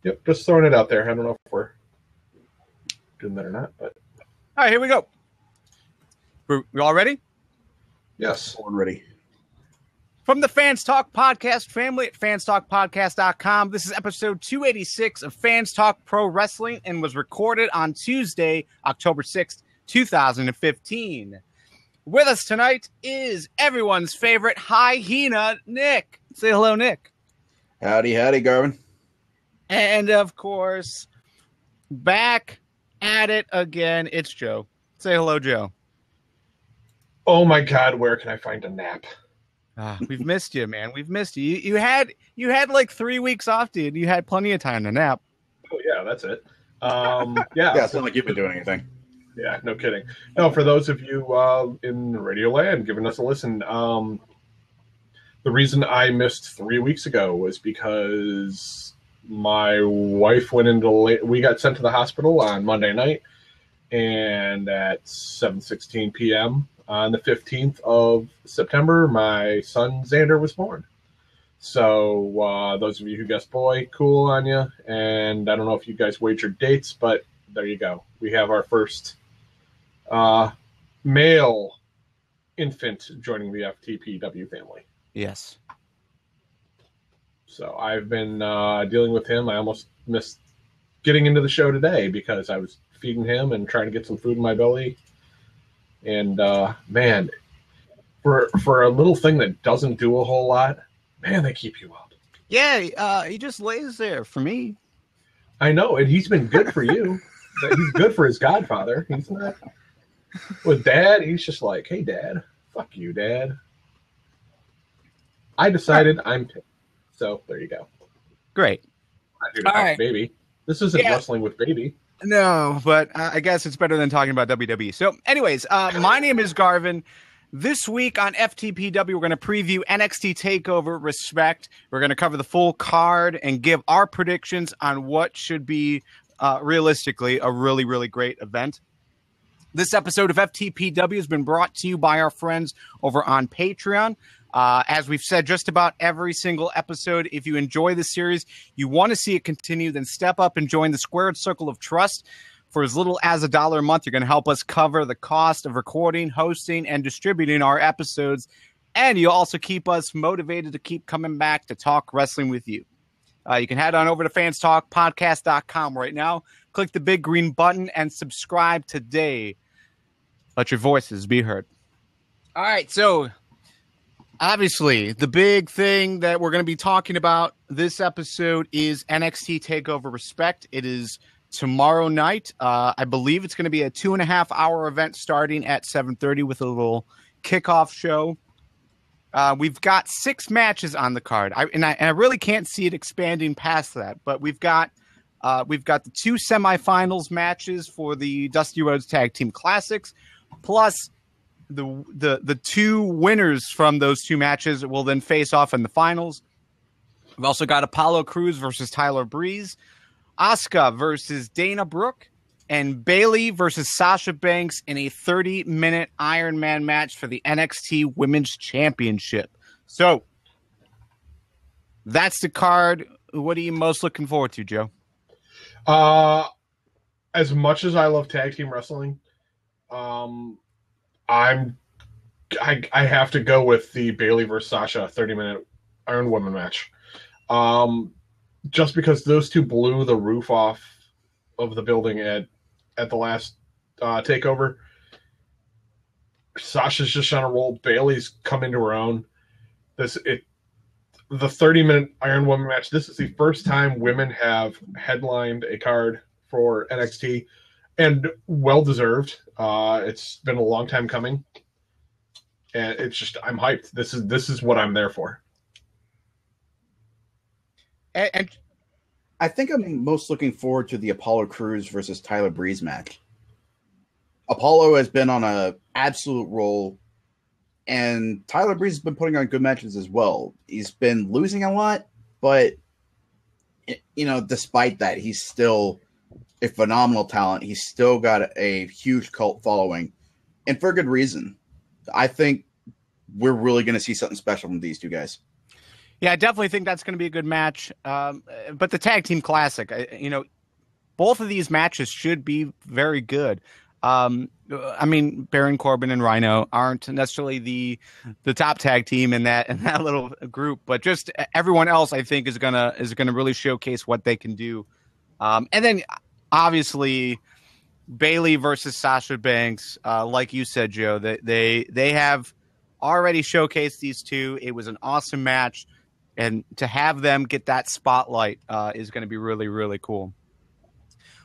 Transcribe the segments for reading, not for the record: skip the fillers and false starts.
Yep, just throwing it out there. I don't know if we're doing that or not, but all right, here we go. We all ready? yes, Born ready. From the Fans Talk Podcast family at fanstalkpodcast.com, this is episode 286 of Fans Talk Pro Wrestling and was recorded on Tuesday, October 6th, 2015. With us tonight is everyone's favorite hyena, Nick. Say hello, Nick. Howdy, Garvin. And, of course, back at it again, it's Joe. Say hello, Joe. Oh my God, where can I find a nap? We've missed you, man. We've missed you. You had like 3 weeks off, dude. You had plenty of time to nap. Oh yeah, that's it. Yeah, it's not like you've been doing anything. Yeah, no kidding. No, for those of you in Radio Land giving us a listen, the reason I missed 3 weeks ago was because my wife went into we got sent to the hospital on Monday night, and at 7:16 p.m. on the 15th of September, my son Xander was born. So those of you who guessed boy, cool on you. And I don't know if you guys wagered dates, but there you go. We have our first male infant joining the FTPW family. Yes. So I've been dealing with him. I almost missed getting into the show today because I was feeding him and trying to get some food in my belly. And man, for a little thing that doesn't do a whole lot, man, they keep you up. Yeah, he just lays there for me. I know, and he's been good for you. He's good for his godfather. He's not with Dad. He's just like, hey, Dad, fuck you, Dad. I decided I'm pissed. So there you go. Great. All right, baby. This isn't wrestling with baby. No, but I guess it's better than talking about WWE. So anyways, my name is Garvin. This week on FTPW, we're going to preview NXT Takeover Respect. We're going to cover the full card and give our predictions on what should be, realistically, a really, really great event. This episode of FTPW has been brought to you by our friends over on Patreon. As we've said just about every single episode, if you enjoy the series, you want to see it continue, then step up and join the Squared Circle of Trust. For as little as $1 a month, you're going to help us cover the cost of recording, hosting, and distributing our episodes. And you'll also keep us motivated to keep coming back to talk wrestling with you. You can head on over to fanstalkpodcast.com right now. Click the big green button and subscribe today. Let your voices be heard. All right, so obviously, the big thing that we're going to be talking about this episode is NXT TakeOver Respect. It is tomorrow night. I believe it's going to be a 2.5-hour event starting at 7:30 with a little kickoff show. We've got 6 matches on the card, and I really can't see it expanding past that. But we've got the 2 semifinals matches for the Dusty Rhodes Tag Team Classics, plus the 2 winners from those 2 matches will then face off in the finals. We've also got Apollo Cruz versus Tyler Breeze, Asuka versus Dana Brooke, and Bayley versus Sasha Banks in a 30-minute Iron Man match for the NXT Women's Championship. So that's the card. What are you most looking forward to, Joe? As much as I love tag team wrestling, I have to go with the Bayley versus Sasha 30-minute Iron Woman match. Just because those 2 blew the roof off of the building at the last takeover. Sasha's just on a roll. Bayley's come into her own. The 30-minute Iron Woman match. This is the first time women have headlined a card for NXT, and well deserved. It's been a long time coming, and it's just I'm hyped. This is what I'm there for. And I think I'm most looking forward to the Apollo Crews versus Tyler Breeze match. Apollo has been on an absolute roll, and Tyler Breeze has been putting on good matches as well. He's been losing a lot, but despite that, he's still a phenomenal talent. He's still got a huge cult following, and for good reason. I think we're really going to see something special from these 2 guys. Yeah, I definitely think that's going to be a good match. But the Tag Team Classic, both of these matches should be very good. I mean, Baron Corbin and Rhino aren't necessarily the top tag team in that little group, but just everyone else, I think, is gonna really showcase what they can do. And then obviously Bayley versus Sasha Banks, like you said, Joe, they have already showcased these two. It was an awesome match, and to have them get that spotlight is going to be really, really cool.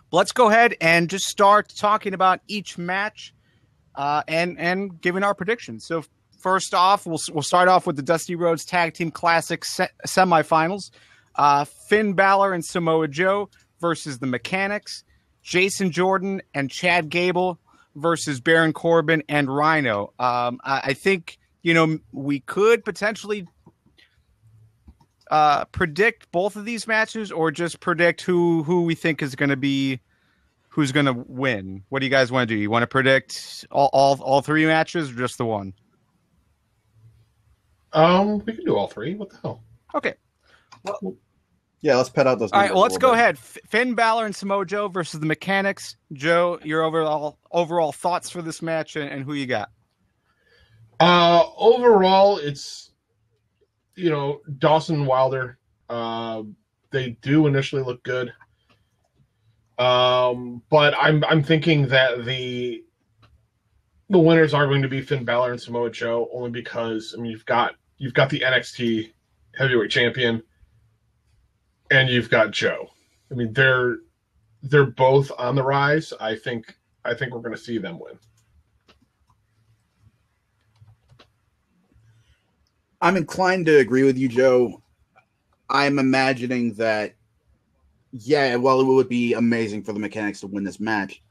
Let's go ahead and just start talking about each match and giving our predictions. So first off, we'll start off with the Dusty Rhodes Tag Team Classic semifinals. Finn Balor and Samoa Joe versus the Mechanics. Jason Jordan and Chad Gable versus Baron Corbin and Rhino. I think, we could potentially predict both of these matches, or just predict who we think is going to be, who's going to win. What do you guys want to do? You want to predict all three matches, or just the one? We can do all three. What the hell? Okay. Well, yeah, let's pet out those. All right, well, let's go ahead. Finn Balor and Samoa Joe versus the Mechanics. Joe, your overall thoughts for this match, and who you got? Overall, it's Dawson Wilder. They do initially look good, but I'm thinking that the winners are going to be Finn Balor and Samoa Joe, only because you've got the NXT Heavyweight Champion, and you've got Joe. They're both on the rise. I think we're going to see them win. I'm inclined to agree with you, Joe. I'm imagining that, while it would be amazing for the Mechanics to win this match,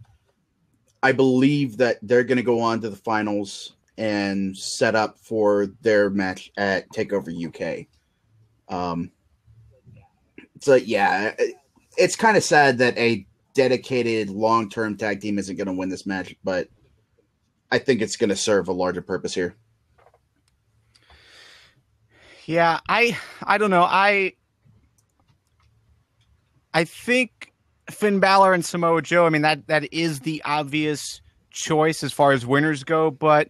I believe that they're going to go on to the finals and set up for their match at TakeOver UK. It's kind of sad that a dedicated long-term tag team isn't going to win this match, but I think it's going to serve a larger purpose here. Yeah, I don't know. I think Finn Balor and Samoa Joe, that is the obvious choice as far as winners go, but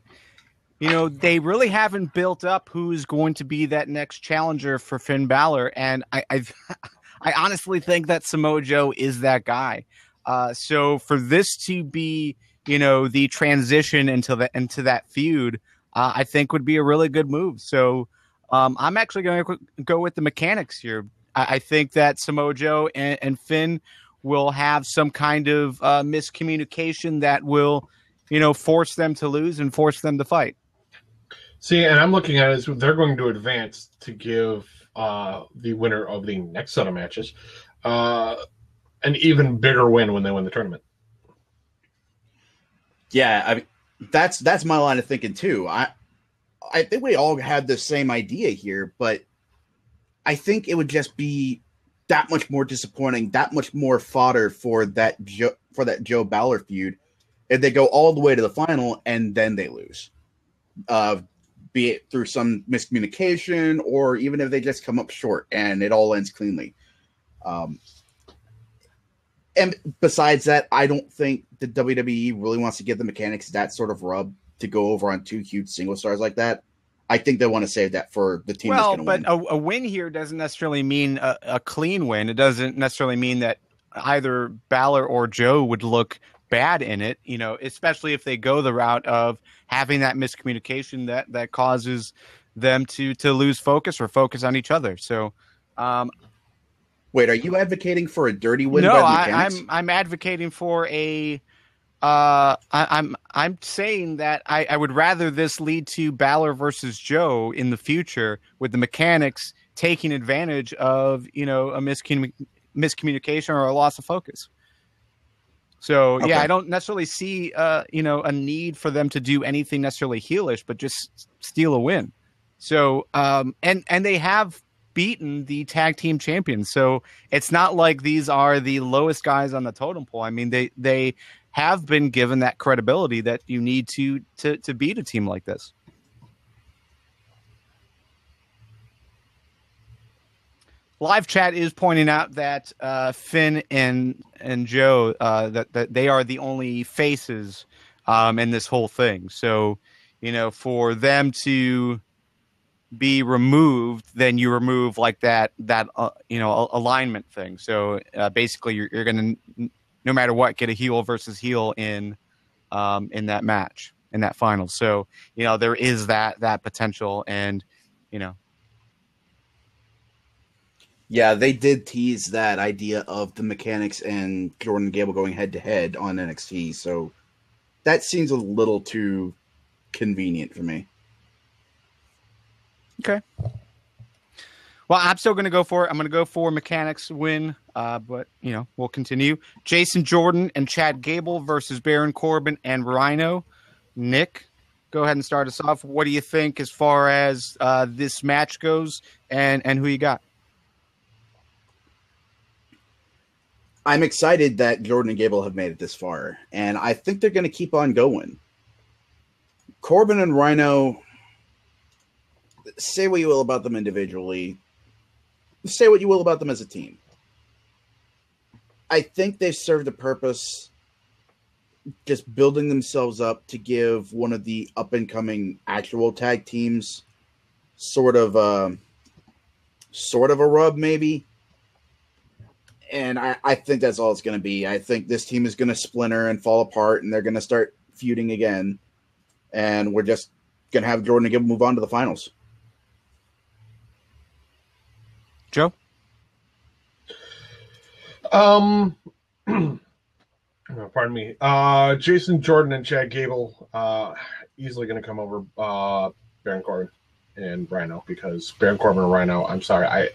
they really haven't built up who's going to be that next challenger for Finn Balor, and I honestly think that Samoa Joe is that guy. So for this to be, the transition into that feud, I think would be a really good move. So I'm actually going to go with the Mechanics here. I think that Samoa Joe and Finn will have some kind of miscommunication that will, force them to lose and force them to fight. See, and I'm looking at it as they're going to advance to give the winner of the next set of matches an even bigger win when they win the tournament. Yeah, that's my line of thinking too. I think we all had the same idea here, but I think it would just be that much more disappointing, that much more fodder for that Joe Balor feud if they go all the way to the final and then they lose, be it through some miscommunication or even if they just come up short and it all ends cleanly. And besides that, I don't think the WWE really wants to give the Mechanics that sort of rub to go over on two huge single stars like that. I think they want to save that for the team that's going to win. Well, but a win here doesn't necessarily mean a clean win. It doesn't necessarily mean that either Balor or Joe would look bad in it, especially if they go the route of having that miscommunication that causes them to lose focus or focus on each other. So, wait, are you advocating for a dirty win? No, by the Mechanics? I'm advocating for a. I'm saying that I would rather this lead to Balor versus Joe in the future, with the Mechanics taking advantage of a miscommunication or a loss of focus. So okay. Yeah, I don't necessarily see a need for them to do anything necessarily heelish, but just steal a win. So and they have beaten the tag team champions, so it's not like these are the lowest guys on the totem pole. They have been given that credibility that you need to beat a team like this. live chat is pointing out that Finn and Joe that they are the only faces in this whole thing. So, for them to be removed, then you remove like that alignment thing. So basically, you're going to, no matter what, get a heel versus heel in that match, in that final. So there is that potential, and Yeah, they did tease that idea of the Mechanics and Jordan and Gable going head to head on NXT. So that seems a little too convenient for me. Okay. Well, I'm still going to go for it. I'm going to go for Mechanics win, but, we'll continue. Jason Jordan and Chad Gable versus Baron Corbin and Rhino. Nick, go ahead and start us off. What do you think as far as this match goes, and who you got? I'm excited that Jordan and Gable have made it this far, and I think they're going to keep on going. Corbin and Rhino, say what you will about them individually, say what you will about them as a team. I think they've served a purpose just building themselves up to give one of the up-and-coming actual tag teams sort of a rub, maybe. And I think that's all it's going to be. I think this team is going to splinter and fall apart, and they're going to start feuding again. And we're just going to have Jordan and Gable move on to the finals. Joe? Pardon me. Jason Jordan and Chad Gable easily going to come over Baron Corbin and Rhino, because Baron Corbin and Rhino, I'm sorry,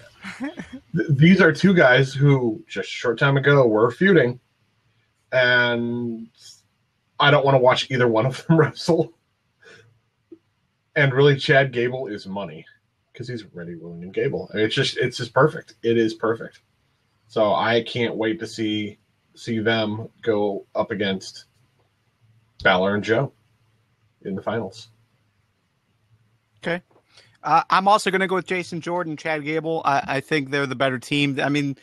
these are two guys who just a short time ago were feuding, and I don't want to watch either one of them wrestle. And really, Chad Gable is money because he's ready, willing, and Gable. I mean, it's just perfect. It is perfect. So I can't wait to see them go up against Balor and Joe in the finals. Okay. I'm also going to go with Jason Jordan, Chad Gable. I think they're the better team. I mean,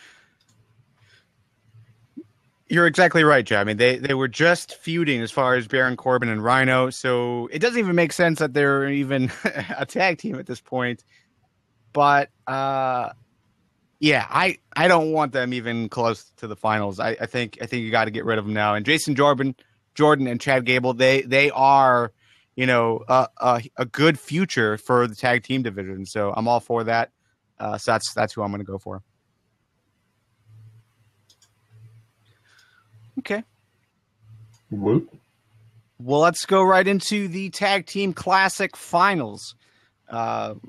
you're exactly right, Joe. I mean, they were just feuding as far as Baron Corbin and Rhino, so it doesn't even make sense that they're even a tag team at this point. But yeah, I don't want them even close to the finals. I think you got to get rid of them now. And Jason Jordan and Chad Gable, they are, a good future for the tag team division. So I'm all for that. So that's who I'm going to go for. Okay. Woot. Well, let's go right into the Tag Team Classic Finals.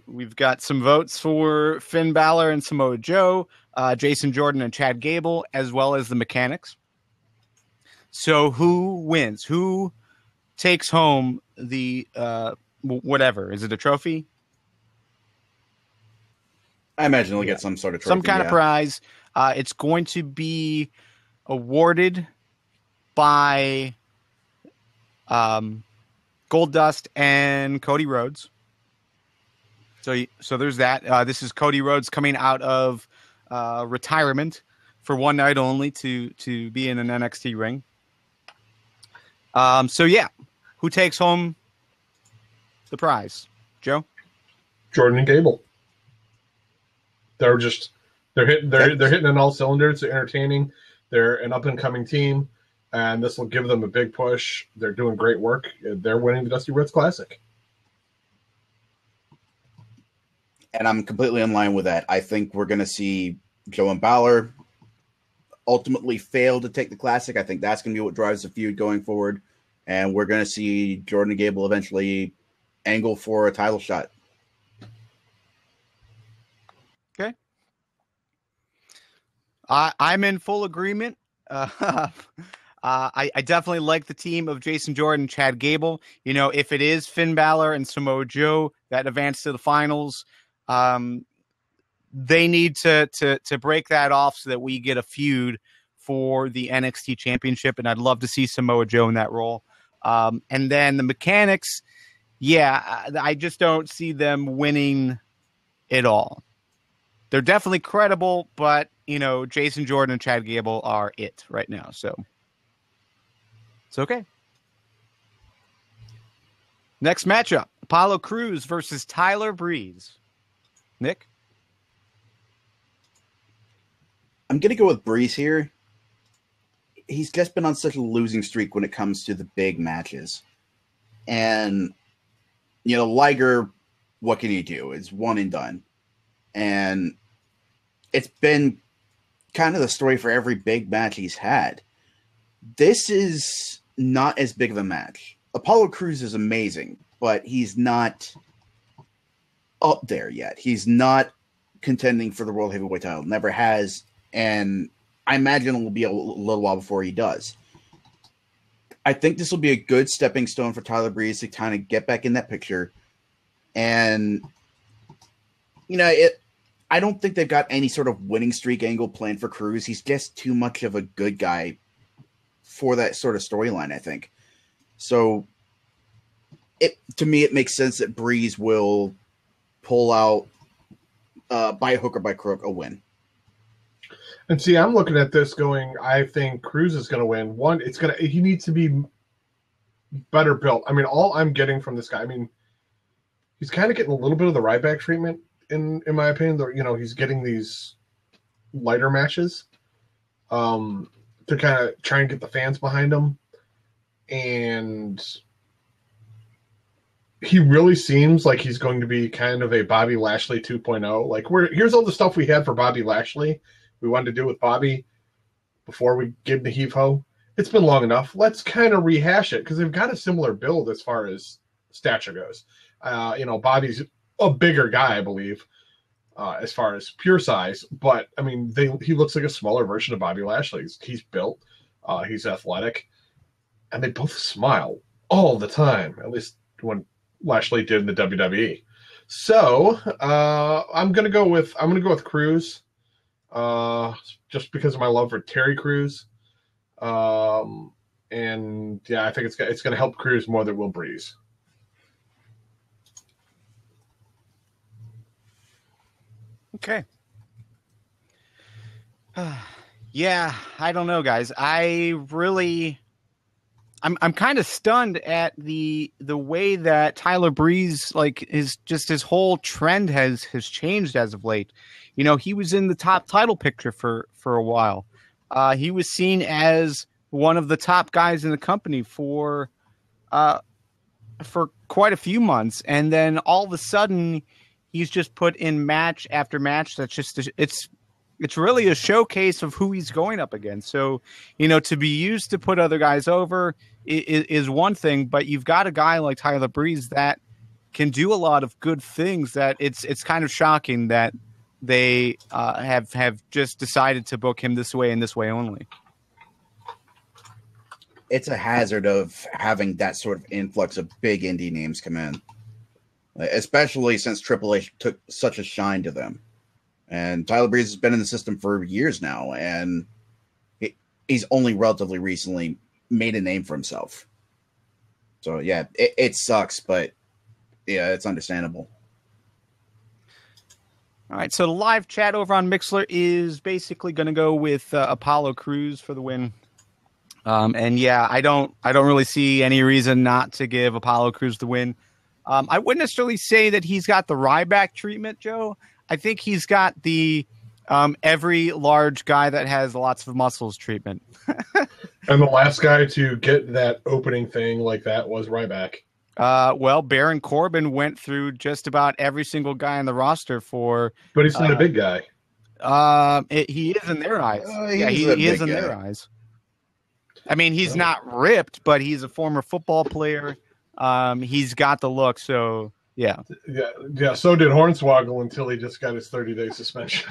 We've got some votes for Finn Balor and Samoa Joe, Jason Jordan and Chad Gable, as well as the Mechanics. So who wins? Who takes home the whatever? Is it a trophy? I imagine they'll get some sort of trophy. Some kind of prize. It's going to be awarded by Goldust and Cody Rhodes. So there's that. This is Cody Rhodes coming out of retirement for one night only to be in an NXT ring. So yeah, who takes home the prize? Joe? Jordan and Gable. They're hitting on all cylinders. They're entertaining. They're an up and coming team, and this will give them a big push. They're doing great work. They're winning the Dusty Rhodes Classic. And I'm completely in line with that. I think we're going to see Joe and Balor ultimately fail to take the Classic. I think that's going to be what drives the feud going forward. And we're going to see Jordan and Gable eventually angle for a title shot. Okay. I'm in full agreement. I definitely like the team of Jason Jordan, Chad Gable. If it is Finn Balor and Samoa Joe that advance to the finals, they need to break that off so that we get a feud for the NXT Championship, and I'd love to see Samoa Joe in that role. And then the Mechanics, yeah, I just don't see them winning it all. they're definitely credible, but Jason Jordan and Chad Gable are it right now, so it's okay. Next matchup, Apollo Crews versus Tyler Breeze. Nick? I'm going to go with Breeze here. He's just been on such a losing streak when it comes to the big matches. And, Liger, what can he do? It's one and done. And it's been kind of the story for every big match he's had. This is not as big of a match. Apollo Crews is amazing, but he's not up there yet. He's not contending for the World Heavyweight title. Never has. And I imagine it will be a little while before he does. I think this will be a good stepping stone for Tyler Breeze to kind of get back in that picture. And, I don't think they've got any sort of winning streak angle planned for Cruz. He's just too much of a good guy for that sort of storyline, I think. So, to me, it makes sense that Breeze will pull out, by hook or by crook, a win. And see, I'm looking at this going, I think Cruz is going to win. One, he needs to be better built. I mean, all I'm getting from this guy, he's kind of getting a little bit of the Ryback treatment, in my opinion. He's getting these lighter matches to kind of try and get the fans behind him. And he really seems like he's going to be kind of a Bobby Lashley 2.0. Like, here's all the stuff we had for Bobby Lashley. We wanted to do with Bobby before we gave him the heave-ho. It's been long enough. Let's kind of rehash it because they've got a similar build as far as stature goes. Bobby's a bigger guy, I believe, as far as pure size. But, he looks like a smaller version of Bobby Lashley. He's built. He's athletic. And they both smile all the time, at least when Lashley did in the WWE. So I'm gonna go with Cruz. Just because of my love for Terry Crews. And yeah, I think it's going to help Cruz more than Will Breeze. Okay. Yeah, I don't know, guys. I'm kind of stunned at the way that Tyler Breeze, his whole trend has changed as of late. He was in the top title picture for a while. He was seen as one of the top guys in the company for quite a few months, and then all of a sudden he's just put in match after match. That's just it's really a showcase of who he's going up against. So, to be used to put other guys over is one thing, but you've got a guy like Tyler Breeze that can do a lot of good things that it's kind of shocking that they have just decided to book him this way and this way only. It's a hazard of having that sort of influx of big indie names come in, especially since Triple H took such a shine to them. And Tyler Breeze has been in the system for years now, and he's only relatively recently made a name for himself. So, yeah, it sucks, but, yeah, it's understandable. All right, so the live chat over on Mixler is basically going to go with Apollo Crews for the win. And yeah, I don't really see any reason not to give Apollo Crews the win. I wouldn't necessarily say that he's got the Ryback treatment, Joe. I think he's got the every large guy that has lots of muscles treatment. And the last guy to get that opening thing like that was Ryback. Well, Baron Corbin went through just about every single guy on the roster for. But he's not a big guy. He is in their eyes. He is in their eyes. He's not ripped, but he's a former football player. He's got the look, so yeah. Yeah. So did Hornswoggle until he just got his 30-day suspension.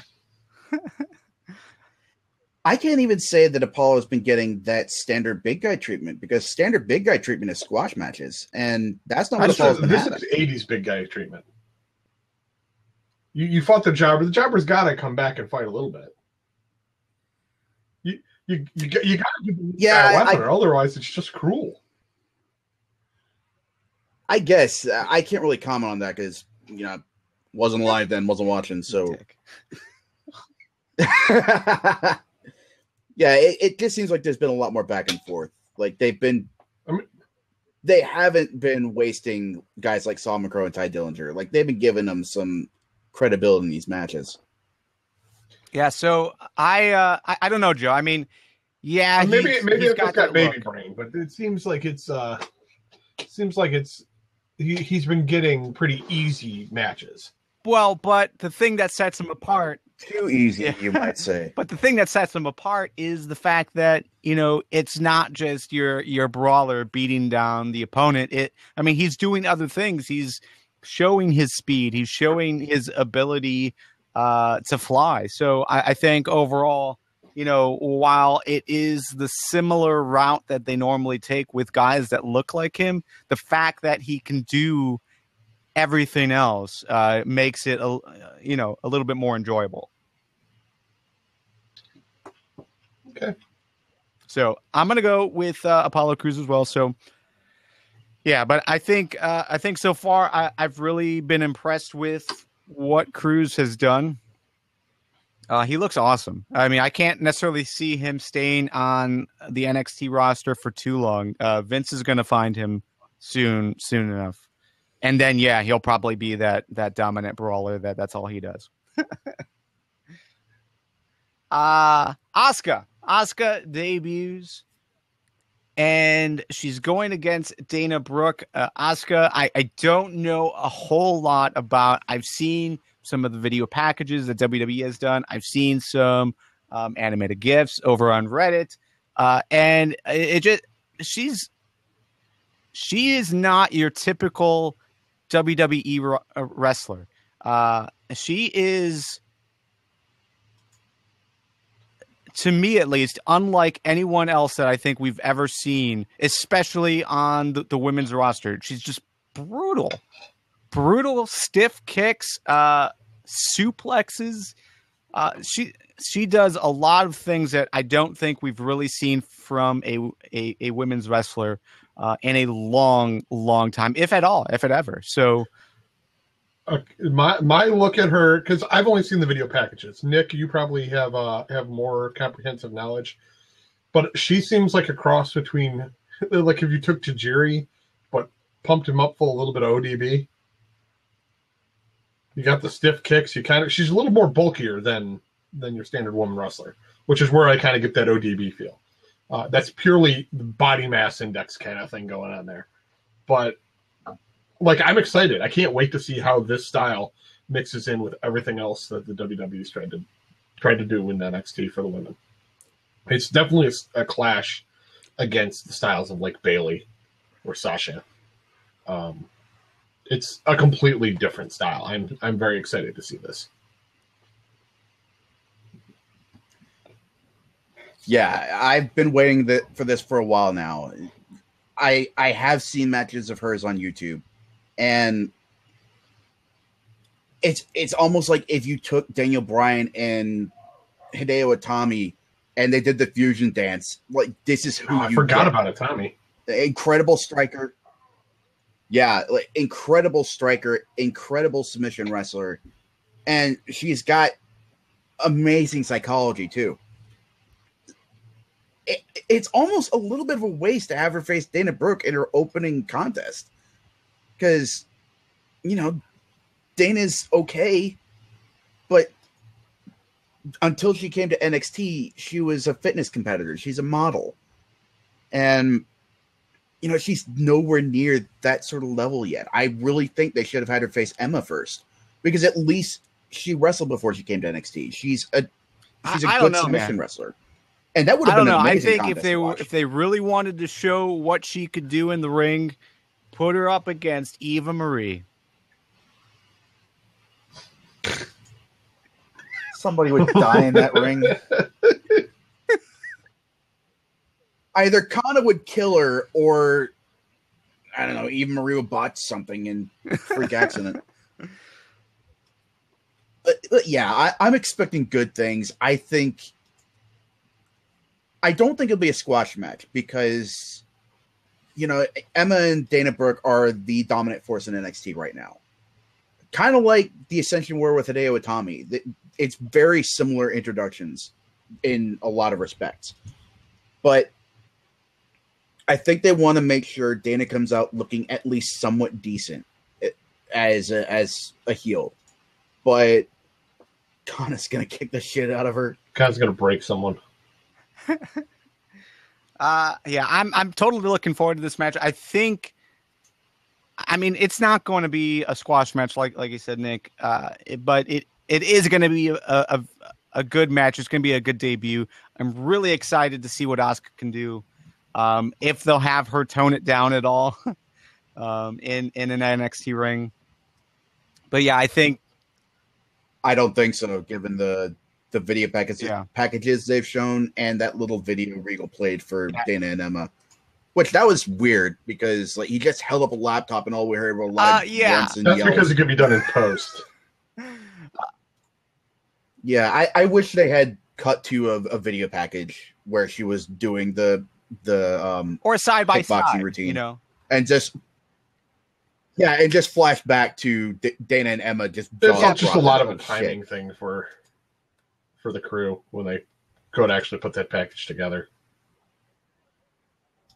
I can't even say that Apollo has been getting that standard big guy treatment, because standard big guy treatment is squash matches, and that's not what Apollo's been having. This is 80s big guy treatment. You fought the Jobber. The Jobber's got to come back and fight a little bit. You got to give him a weapon, or otherwise it's just cruel. I guess I can't really comment on that because Wasn't live then, wasn't watching, so yeah, it just seems like there's been a lot more back and forth. Like they haven't been wasting guys like Saul McCrow and Ty Dillinger. Like they've been giving them some credibility in these matches. Yeah, so I don't know, Joe. I mean, yeah, maybe he's I've got baby brain, but it seems like he's been getting pretty easy matches. Well, but the thing that sets him apart, too easy, you might say. But the thing that sets him apart is the fact that, you know, it's not just your brawler beating down the opponent. I mean, he's doing other things. He's showing his speed. He's showing his ability to fly. So I think overall, you know, while it is the similar route that they normally take with guys that look like him, the fact that he can do everything else makes it a little bit more enjoyable. Okay. So I'm gonna go with Apollo Crews as well. So yeah, but I think so far I've really been impressed with what Cruz has done. He looks awesome. I mean, I can't necessarily see him staying on the NXT roster for too long. Vince is going to find him soon enough. And then, yeah, he'll probably be that dominant brawler that's all he does. Asuka debuts, and she's going against Dana Brooke. Asuka, I don't know a whole lot about. I've seen some of the video packages that WWE has done. I've seen some animated GIFs over on Reddit, and she is not your typical WWE wrestler. She is, to me at least, unlike anyone else that I think we've ever seen, especially on the women's roster. She's just brutal, stiff kicks, suplexes. She does a lot of things that I don't think we've really seen from a women's wrestler in a long time, if at all, if it ever. So my look at her, because I've only seen the video packages. Nick, you probably have more comprehensive knowledge, but she seems like a cross between, like if you took Tajiri but pumped him up full a little bit of ODB. You got the stiff kicks. She's a little more bulkier than your standard woman wrestler, which is where I kind of get that ODB feel. That's purely the body mass index kind of thing going on there. But like, I'm excited. I can't wait to see how this style mixes in with everything else that the WWE's tried to do in NXT for the women. It's definitely a clash against the styles of like Bayley or Sasha. It's a completely different style. I'm very excited to see this. Yeah, I've been waiting for this for a while now. I have seen matches of hers on YouTube, and it's almost like if you took Daniel Bryan and Hideo Itami and they did the fusion dance. Like, this is who I forgot about Itami. Incredible striker. Yeah, like incredible striker, incredible submission wrestler, and she's got amazing psychology too. It's almost a little bit of a waste to have her face Dana Brooke in her opening contest, because, you know, Dana's okay, but until she came to NXT, she was a fitness competitor. She's a model, and you know, she's nowhere near that sort of level yet. I really think they should have had her face Emma first, because at least she wrestled before she came to NXT. She's a good submission wrestler. And that would have been an amazing contest. I think if they really wanted to show what she could do in the ring, put her up against Eva Marie. Somebody would die in that ring. Either Kana would kill her, or I don't know, Eva Marie would botch something in freak accident. But yeah, I'm expecting good things. I don't think it'll be a squash match, because, you know, Emma and Dana Brooke are the dominant force in NXT right now. kind of like the Ascension War with Hideo Itami. It's very similar introductions in a lot of respects. But I think they want to make sure Dana comes out looking at least somewhat decent as a heel. But Kana's going to kick the shit out of her. Kana's going to break someone. Yeah, I'm totally looking forward to this match. I mean, it's not going to be a squash match like you said, Nick. But it is going to be a good match. It's going to be a good debut. I'm really excited to see what Asuka can do. If they'll have her tone it down at all in an NXT ring. But yeah, I don't think so, given the video packages they've shown and that little video Regal played for Dana and Emma. Which that was weird because like he just held up a laptop and all we heard were loud grunts and That's yells. because it could be done in post. Yeah, I wish they had cut to a video package where she was doing the or side by side routine, you know, and just flash back to Dana and Emma just. There's just a lot of a timing thing for the crew when they go to actually put that package together.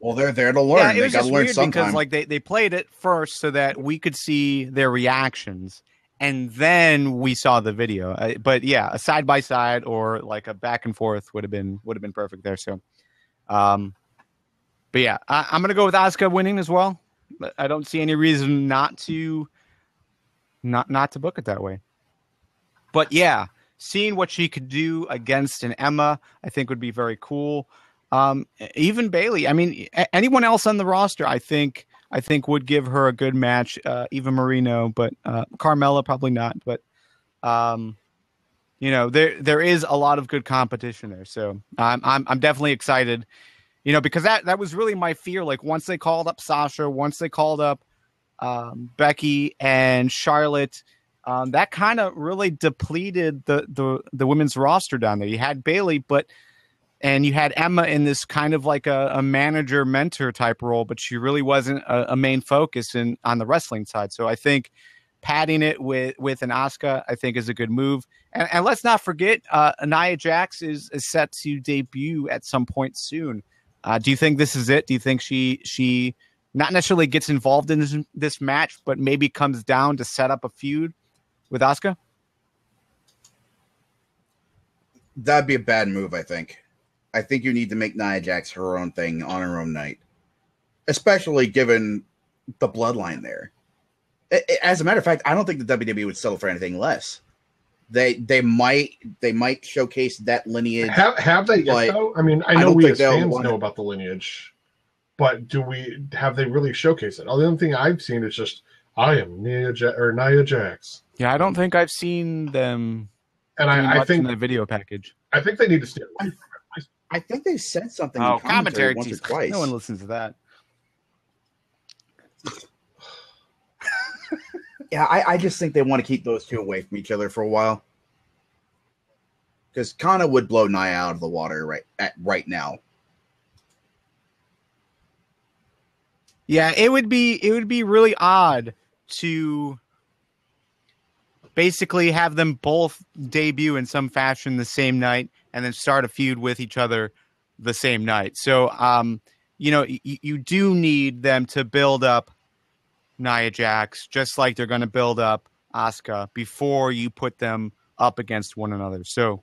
Well, they're there to learn. Yeah, it they was got to just learn weird sometime. because like they played it first so that we could see their reactions, and then we saw the video. But yeah, a side by side or like a back and forth would have been perfect there. So, but yeah, I'm gonna go with Asuka winning as well. I don't see any reason not to book it that way. But yeah, seeing what she could do against an Emma, I think would be very cool. Even Bailey, I mean, anyone else on the roster, I think would give her a good match. Eva Marino, but Carmella probably not. But you know, there is a lot of good competition there. So I'm definitely excited. You know, because that was really my fear. Like once they called up Sasha, once they called up Becky and Charlotte, that kind of really depleted the women's roster down there. You had Bailey, and you had Emma in this kind of like a manager mentor type role, but she really wasn't a main focus on the wrestling side. So I think padding it with an Asuka, I think is a good move. And let's not forget, Nia Jax is set to debut at some point soon. Do you think this is it? Do you think she not necessarily gets involved in this match, but maybe comes down to set up a feud with Asuka? That'd be a bad move, I think. I think you need to make Nia Jax her own thing on her own night, especially given the bloodline there. As a matter of fact, I don't think the WWE would settle for anything less. They might showcase that lineage. Have they yet, though? I mean, I know we as fans know about the lineage, but have they really showcased it? The only thing I've seen is just I am Nia Jax. Yeah, I don't think I've seen them. And I think in the video package. I think they need to stay away from it. I think they said something in commentary once or twice. No one listens to that. Yeah, I just think they want to keep those two away from each other for a while. Because Kana would blow Nia out of the water right now. Yeah, it would be really odd to basically have them both debut in some fashion the same night and then start a feud with each other the same night. So, you know, you do need them to build up Nia Jax, just like they're going to build up Asuka before you put them up against one another. So,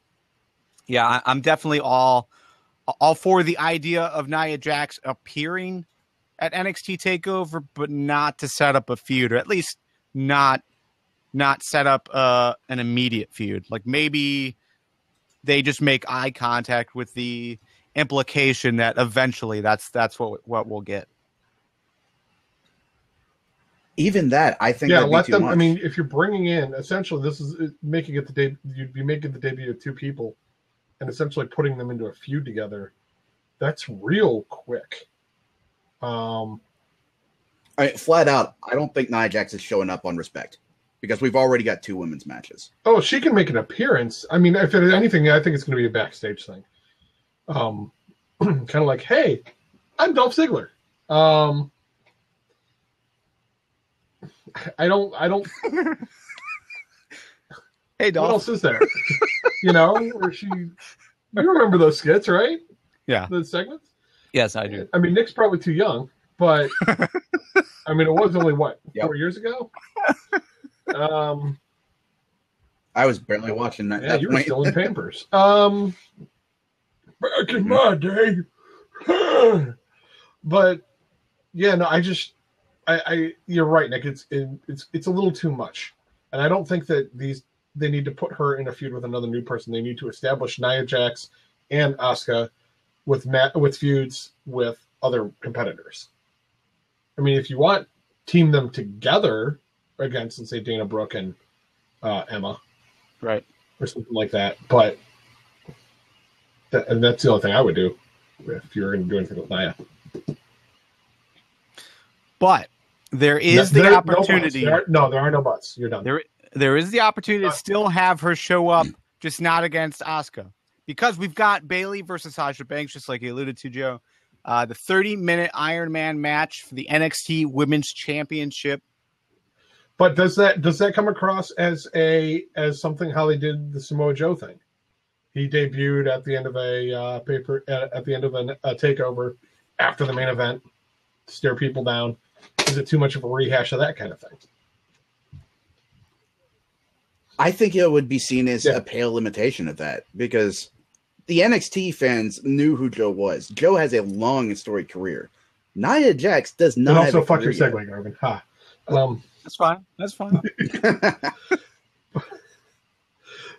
yeah, I'm definitely all for the idea of Nia Jax appearing at NXT TakeOver, but not to set up a feud, or at least not set up an immediate feud. Like maybe they just make eye contact with the implication that eventually that's what we'll get. Even that, I think. Yeah, let them. Much. I mean, if you're bringing in, essentially, this is making it the debut. You'd be making the debut of two people, and essentially putting them into a feud together. That's real quick. Flat out, I don't think Nia Jax is showing up on Respect because we've already got two women's matches. Oh, she can make an appearance. I mean, if anything, I think it's going to be a backstage thing. Kind of like, hey, I'm Dolph Ziggler. I don't Hey, What Dolph. else is there? Where she. You remember those skits, right? Yeah. The segments. Yes, I do. I mean, Nick's probably too young, but I mean, it was only what 4 years ago. I was barely watching that. Yeah, that you were point. still in Pampers. Back in my day. But yeah, no, I you're right, Nick. It's a little too much, and I don't think that they need to put her in a feud with another new person. They need to establish Nia Jax and Asuka with feuds with other competitors. I mean, if you want, team them together against, let's say, Dana Brooke and Emma, right, or something like that. But and that's the only thing I would do if you were going to do anything with Nia. But there is the opportunity. There are no buts. You're done. There is the opportunity to still have her show up, just not against Asuka. Because we've got Bayley versus Sasha Banks, just like you alluded to, Joe. The 30-minute Iron Man match for the NXT Women's Championship. But does that come across as something how they did the Samoa Joe thing? He debuted at the end of a takeover after the main event to stare people down. Is it too much of a rehash of that kind of thing? I think it would be seen as a pale imitation of that because the NXT fans knew who Joe was. Joe has a long and storied career. Nia Jax does not. And also, fuck your segue, Garvin. Ha. That's fine. That's fine.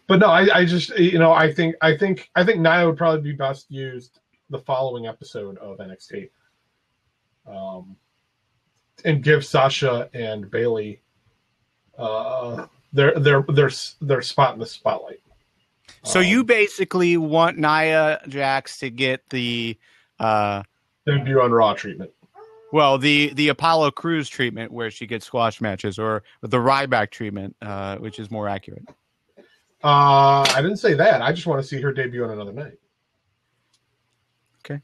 But no, I just I think Nia would probably be best used the following episode of NXT, and give Sasha and Bayley their spot in the spotlight. So you basically want Nia Jax to get the debut on Raw treatment. Well, the Apollo Cruz treatment where she gets squash matches, or the Ryback treatment, which is more accurate. I didn't say that. I just want to see her debut on another night. Okay.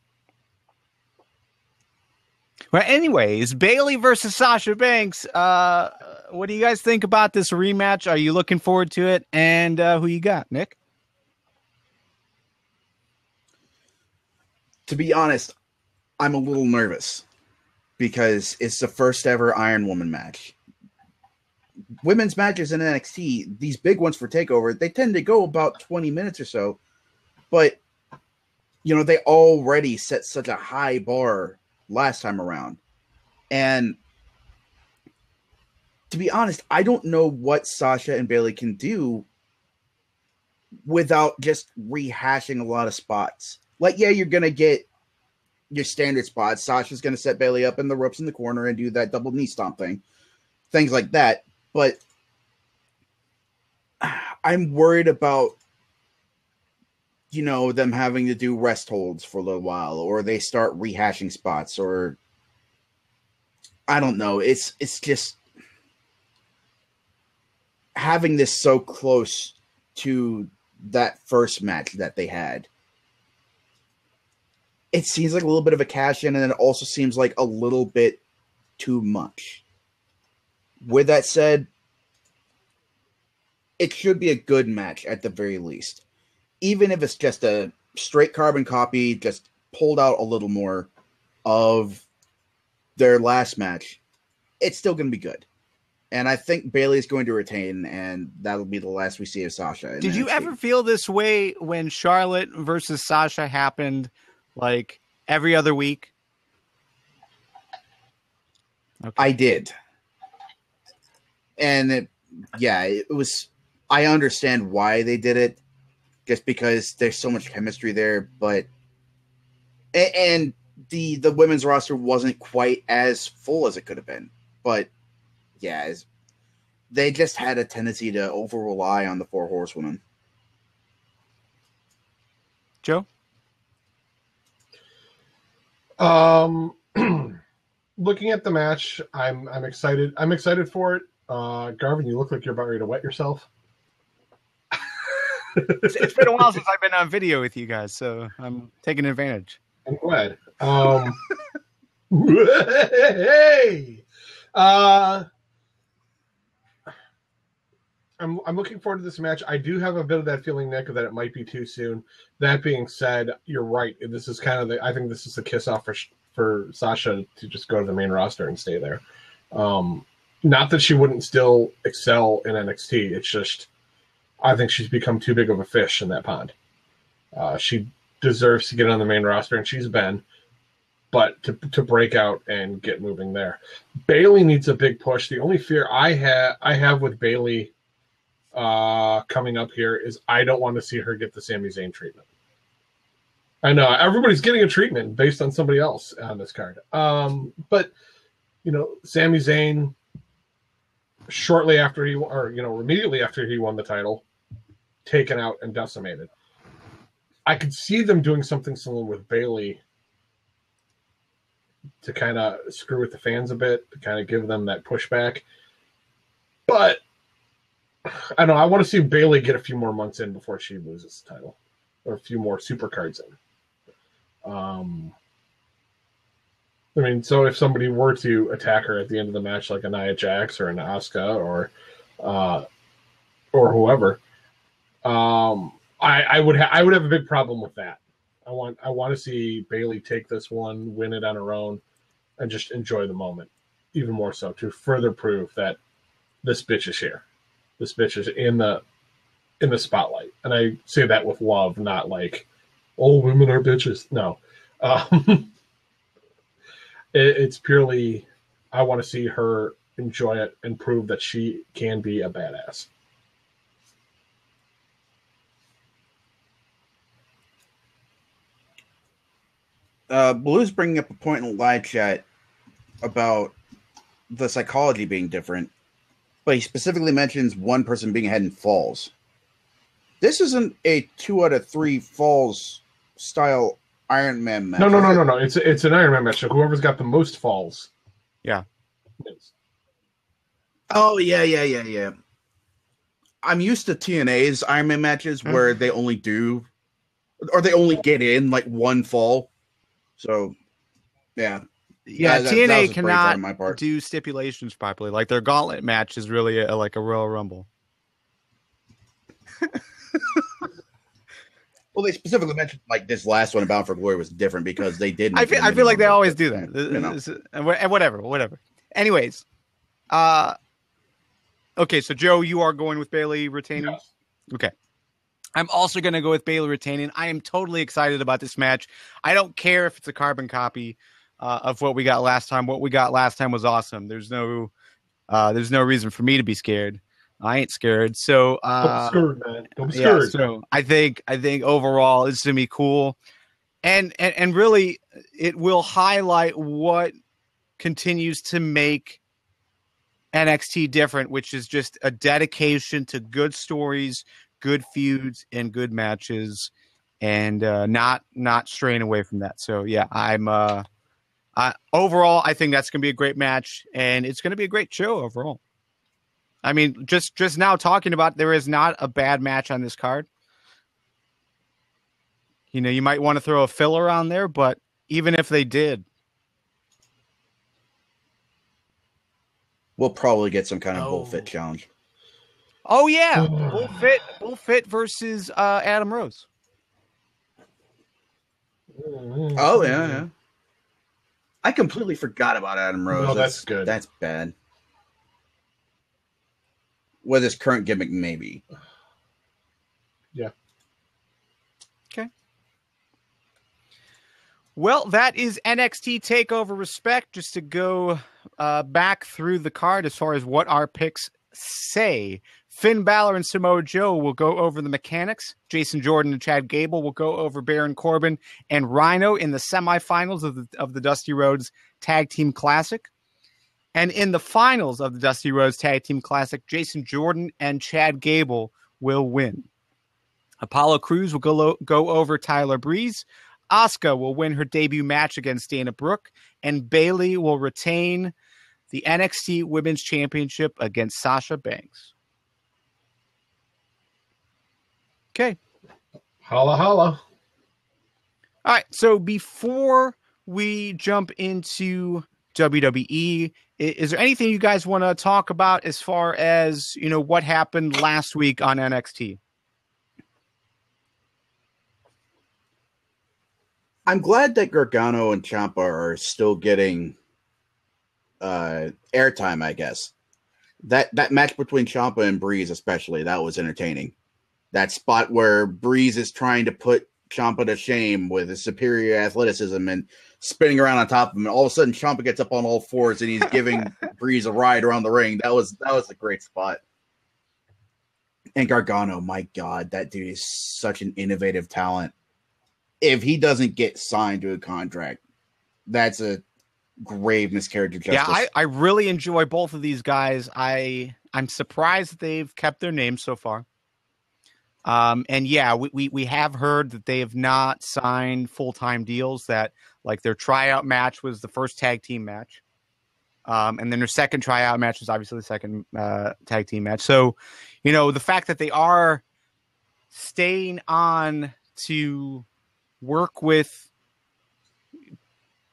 Well, anyways, Bayley versus Sasha Banks. What do you guys think about this rematch? Are you looking forward to it? And who you got, Nick? To be honest, I'm a little nervous because it's the first ever Iron Woman match. Women's matches in NXT, these big ones for TakeOver, they tend to go about 20 minutes or so. But, they already set such a high bar last time around. And to be honest, I don't know what Sasha and Bayley can do without just rehashing a lot of spots. Like, yeah, you're going to get your standard spots. Sasha's going to set Bayley up in the ropes in the corner and do that double knee stomp thing. Things like that. But I'm worried about, them having to do rest holds for a little while, or they start rehashing spots, or I don't know. It's just having this so close to that first match that they had. It seems like a little bit of a cash in, and it also seems like a little bit too much. With that said, it should be a good match at the very least. Even if it's just a straight carbon copy, just pulled out a little more of their last match, it's still going to be good. And I think Bayley is going to retain, and that'll be the last we see of Sasha. Did you ever feel this way when Charlotte versus Sasha happened, like every other week? Okay. I did. And it was, I understand why they did it, just because there's so much chemistry there, but, and the women's roster wasn't quite as full as it could have been, but yeah, they just had a tendency to over rely on the four horsewomen. Joe? Looking at the match, I'm excited. I'm excited for it. Garvin, you look like you're about ready to wet yourself. It's been a while since I've been on video with you guys, so I'm taking advantage. I'm glad. Hey! I'm looking forward to this match. I do have a bit of that feeling, Nick, that it might be too soon. That being said, you're right. This is kind of I think this is the kiss off for Sasha to just go to the main roster and stay there. Not that she wouldn't still excel in NXT. It's just I think she's become too big of a fish in that pond. She deserves to get on the main roster, and she's been. But to break out and get moving there, Bayley needs a big push. The only fear I have with Bayley coming up here is I don't want to see her get the Sami Zayn treatment. I know everybody's getting a treatment based on somebody else on this card, but Sami Zayn shortly after immediately after he won the title, taken out and decimated. I could see them doing something similar with Bayley to kind of screw with the fans a bit, to kind of give them that pushback. But I don't know. I want to see Bayley get a few more months in before she loses the title, or a few more super cards in. So if somebody were to attack her at the end of the match, like a Nia Jax or an Asuka or whoever, I would have a big problem with that. I want to see Bayley take this one, win it on her own, and just enjoy the moment even more so to further prove that this bitch is here. This bitch is in the spotlight, and I say that with love, not like, oh, women are bitches. No, it's purely I want to see her enjoy it and prove that she can be a badass. Blue's bringing up a point in live chat about the psychology being different, but he specifically mentions one person being ahead in falls. This isn't a 2 out of 3 falls style Iron Man match. No. It's an Iron Man match. So whoever's got the most falls. Yeah. Wins. Oh, yeah. I'm used to TNA's Iron Man matches where they only get in like one fall. So, yeah. TNA cannot do stipulations properly. Like their gauntlet match is really like a Royal Rumble. Well, they specifically mentioned like this last one, Bound for Glory, was different because they didn't. I feel like they always do that. And whatever. Anyways, okay. So Joe, you are going with Bayley retaining. Yes. Okay. I'm also going to go with Bayley retaining. I am totally excited about this match. I don't care if it's a carbon copy of what we got last time. What we got last time was awesome. There's no reason for me to be scared. I ain't scared. So don't be scared, man. Don't be scared. So I think overall it's gonna be cool, and really it will highlight what continues to make NXT different, which is just a dedication to good stories, good feuds, and good matches, and not straying away from that. So yeah, I'm overall I think that's gonna be a great match, and it's gonna be a great show overall. I mean, just now talking about, there is not a bad match on this card. You might want to throw a filler on there, but even if they did, we'll probably get some kind of bullfit challenge. Oh yeah, bullfit versus Adam Rose. Oh yeah. I completely forgot about Adam Rose. No, that's good. That's bad. With his current gimmick, maybe. Yeah. Okay. Well, that is NXT Takeover Respect. Just to go back through the card as far as what our picks say. Finn Balor and Samoa Joe will go over the Mechanics. Jason Jordan and Chad Gable will go over Baron Corbin and Rhino in the semifinals of the Dusty Rhodes Tag Team Classic. And in the finals of the Dusty Rhodes Tag Team Classic, Jason Jordan and Chad Gable will win. Apollo Cruz will go over Tyler Breeze. Asuka will win her debut match against Dana Brooke. And Bayley will retain the NXT Women's Championship against Sasha Banks. Okay. Holla, holla. All right, so before we jump into WWE. Is there anything you guys want to talk about as far as, what happened last week on NXT? I'm glad that Gargano and Ciampa are still getting airtime, I guess. That match between Ciampa and Breeze, especially, that was entertaining. That spot where Breeze is trying to put Ciampa to shame with his superior athleticism and spinning around on top of him, and all of a sudden Ciampa gets up on all fours and he's giving Breeze a ride around the ring. That was a great spot. And Gargano, my God, that dude is such an innovative talent. If he doesn't get signed to a contract, that's a grave miscarriage of justice. Yeah, I really enjoy both of these guys. I'm surprised that they've kept their names so far. And yeah, we have heard that they have not signed full-time deals, that like their tryout match was the first tag team match. And then their second tryout match was obviously the second tag team match. So, the fact that they are staying on to work with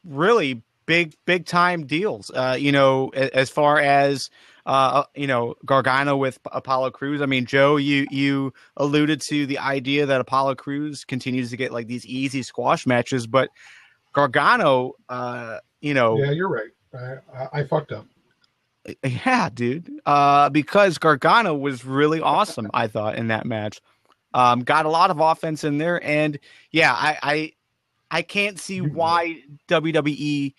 really big time deals, as far as Gargano with Apollo Cruz. I mean, Joe, you alluded to the idea that Apollo Cruz continues to get like these easy squash matches, but Gargano, Yeah, you're right. I fucked up. Yeah, dude. Because Gargano was really awesome, I thought, in that match. Got a lot of offense in there, and yeah, I can't see why WWE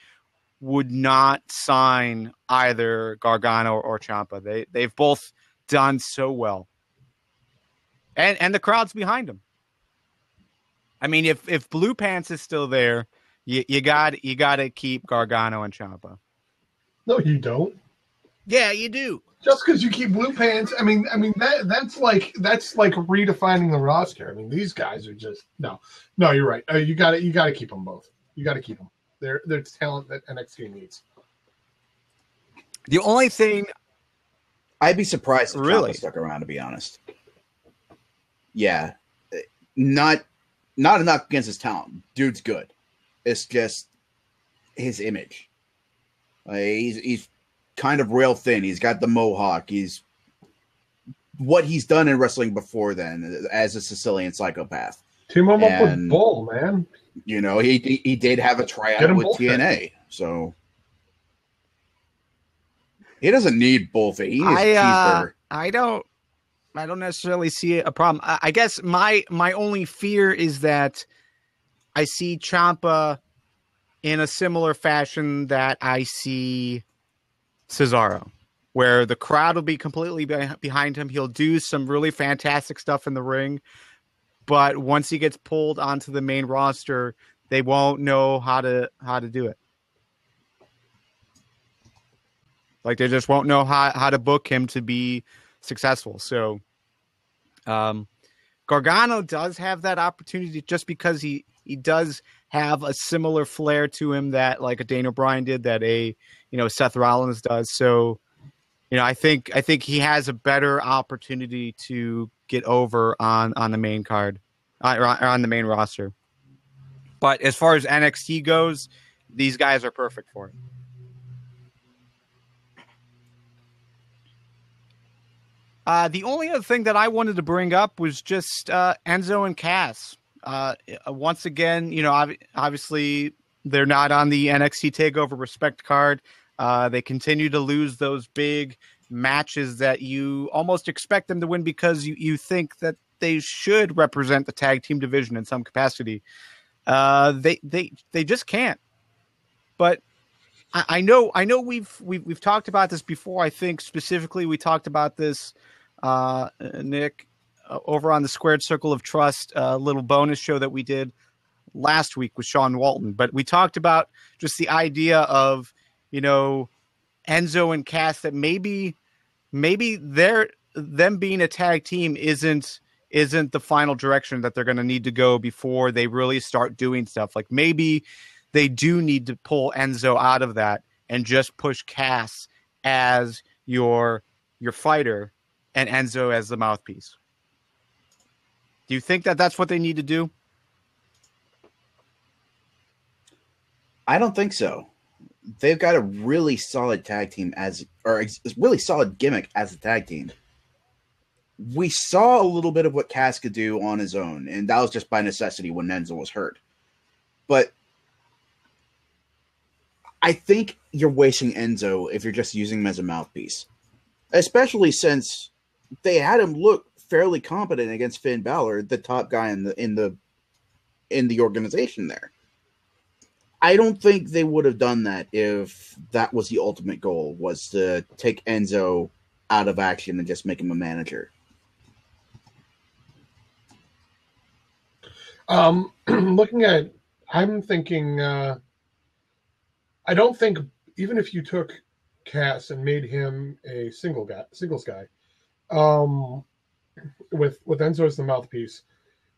would not sign either Gargano or Ciampa. They've both done so well, and the crowd's behind them. I mean, if Blue Pants is still there, you got to keep Gargano and Ciampa. No, you don't. Yeah, you do. Just because you keep Blue Pants, I mean that's like redefining the roster. I mean, these guys are just no. You're right. You got to keep them both. You got to keep them. They're talent that NXT needs. The only thing I'd be surprised if really Ciampa stuck around, to be honest. Yeah, not enough against his talent. Dude's good. It's just his image. He's kind of rail thin. He's got the mohawk. He's what he's done in wrestling before then as a Sicilian psychopath. Team him up with Bull, man. He did have a tryout with TNA, so he doesn't need Bullfit. He needs a cheeseburger. I don't necessarily see a problem. I guess my only fear is that I see Ciampa in a similar fashion that I see Cesaro, where the crowd will be completely behind him. He'll do some really fantastic stuff in the ring, but once he gets pulled onto the main roster, they won't know how to do it. Like, they just won't know how to book him to be successful. So Gargano does have that opportunity just because he does have a similar flair to him that like a Daniel Bryan did, that Seth Rollins does. So, I think he has a better opportunity to get over on the main card, or on the main roster. But as far as NXT goes, these guys are perfect for it. The only other thing that I wanted to bring up was just Enzo and Cass. Once again, obviously they're not on the NXT Takeover Respect card. They continue to lose those big matches that you almost expect them to win because you think that they should represent the tag team division in some capacity. They just can't. But I know we've talked about this before. I think specifically we talked about this, Nick, over on the Squared Circle of Trust, little bonus show that we did last week with Sean Walton. But we talked about just the idea of, Enzo and Cass, that maybe them being a tag team isn't the final direction that they're going to need to go before they really start doing stuff. Like, maybe they do need to pull Enzo out of that and just push Cass as your fighter and Enzo as the mouthpiece. Do you think that that's what they need to do? I don't think so. they've got a really solid tag team really solid gimmick as a tag team. We saw a little bit of what Cass could do on his own, and that was just by necessity when Enzo was hurt. But I think you're wasting Enzo if you're just using him as a mouthpiece, especially since they had him look fairly competent against Finn Balor, the top guy in the organization there. I don't think they would have done that if that was the ultimate goal, was to take Enzo out of action and just make him a manager. I'm thinking, I don't think, even if you took Cass and made him a singles guy, with Enzo as the mouthpiece,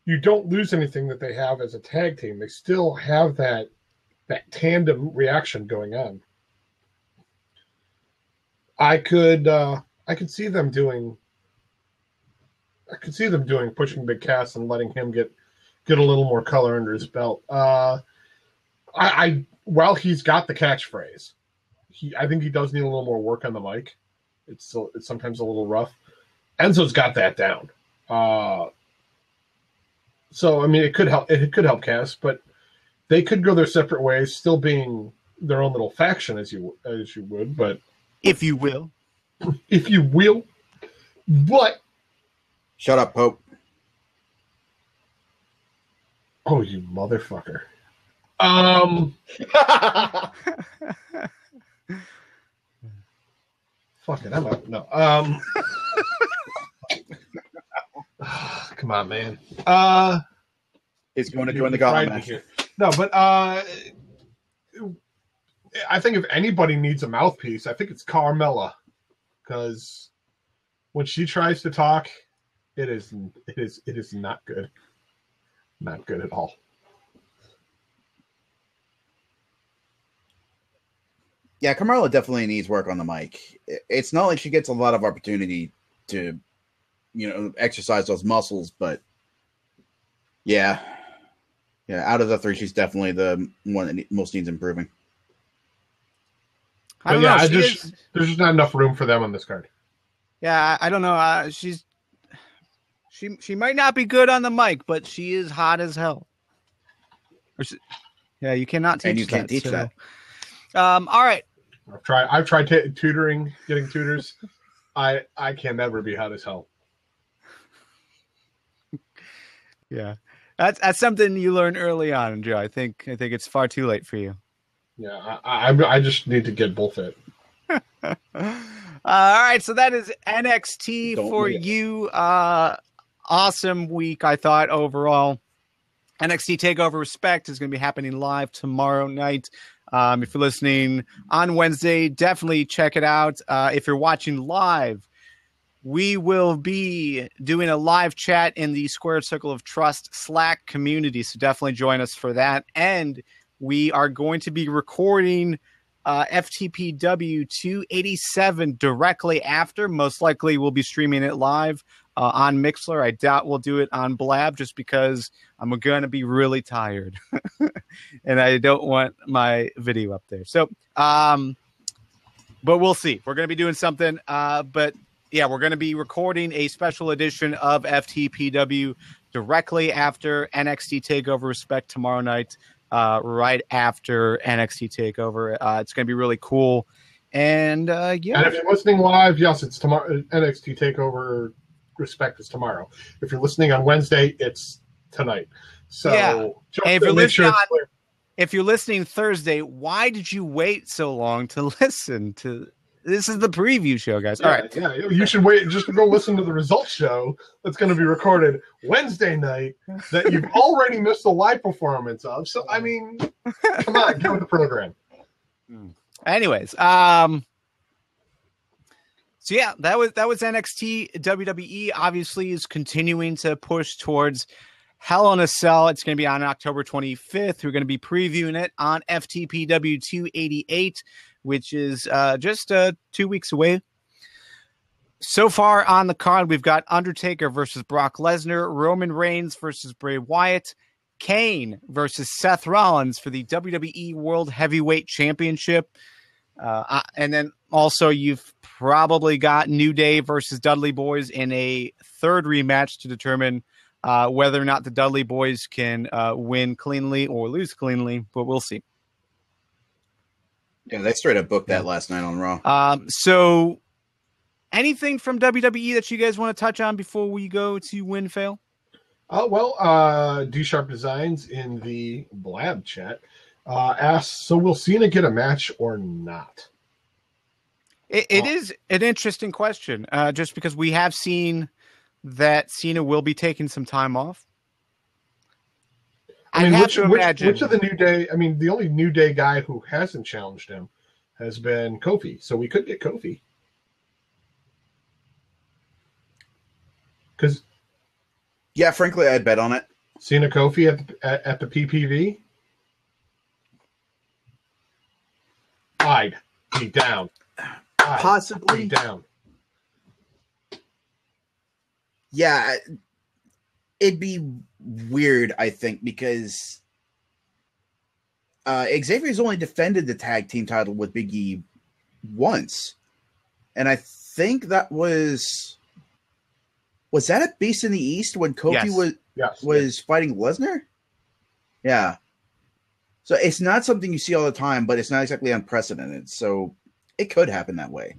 you don't lose anything that they have as a tag team. They still have that tandem reaction going on. I could see them doing pushing Big Cass and letting him get a little more color under his belt. While he's got the catchphrase, I think he does need a little more work on the mic. It's sometimes a little rough. Enzo's got that down. So I mean, it could help Cass, but they could go their separate ways, still being their own little faction, as you would. But if you will, but shut up, Pope. Oh, you motherfucker. Fuck it, I'm out. No. Come on, man. He's going to join the gauntlet match. No, but I think if anybody needs a mouthpiece, I think it's Carmella, because when she tries to talk, it is not good. Not good at all. Yeah, Carmella definitely needs work on the mic. It's not like she gets a lot of opportunity to, exercise those muscles, but yeah, out of the three, she's definitely the one that most needs improving. There's just not enough room for them on this card. Yeah, I don't know. She might not be good on the mic, but she is hot as hell. You cannot teach and you can't teach that. All right. I've tried tutoring, getting tutors. I can never be hot as hell. Yeah, that's something you learn early on, Joe. I think it's far too late for you. Yeah, I just need to get bullfit. All right, so that is NXT for you. Awesome week, I thought, overall. NXT Takeover Respect is going to be happening live tomorrow night. If you're listening on Wednesday, definitely check it out. If you're watching live, we will be doing a live chat in the Squared Circle of Trust Slack community, so definitely join us for that. And we are going to be recording FTPW 287 directly after. Most likely we'll be streaming it live on Mixler. I doubt we'll do it on Blab just because I'm going to be really tired and I don't want my video up there. So, but we'll see. We're going to be doing something. But yeah, we're going to be recording a special edition of FTPW directly after NXT Takeover Respect tomorrow night, right after NXT Takeover. It's going to be really cool. And yeah. And if you're listening live, yes, it's tomorrow. NXT Takeover Respect is tomorrow. If you're listening on Wednesday, it's tonight. So yeah. If you're listening Thursday, why did you wait so long to listen to? This is the preview show, guys. All right. Yeah, you should wait just to go listen to the results show that's going to be recorded Wednesday night that you've already missed the live performance of. So, I mean, come on, get with the program. Anyways, so yeah, that was NXT. WWE obviously is continuing to push towards Hell in a Cell. It's going to be on October 25th. We're going to be previewing it on FTPW 288, which is just 2 weeks away. So far on the card, we've got Undertaker versus Brock Lesnar, Roman Reigns versus Bray Wyatt, Kane versus Seth Rollins for the WWE World Heavyweight Championship. And then also you've probably got New Day versus Dudley Boys in a third rematch to determine whether or not the Dudley Boys can win cleanly or lose cleanly, but we'll see. Yeah, they straight up booked that last night on Raw. So anything from WWE that you guys want to touch on before we go to win fail? D Sharp Designs in the Blab chat asks, so will Cena get a match or not? It is an interesting question, just because we have seen that Cena will be taking some time off. I mean, which of the New Day? I mean, the only New Day guy who hasn't challenged him has been Kofi, so we could get Kofi. Because, yeah, frankly, I'd bet on it. Cena Kofi at the PPV. I'd be down. Possibly be down. Yeah, it'd be weird, I think, because Xavier's only defended the tag team title with Big E once, and I think that was that at Beast in the East when Kofi was fighting Lesnar? Yeah. So it's not something you see all the time, but it's not exactly unprecedented. So it could happen that way.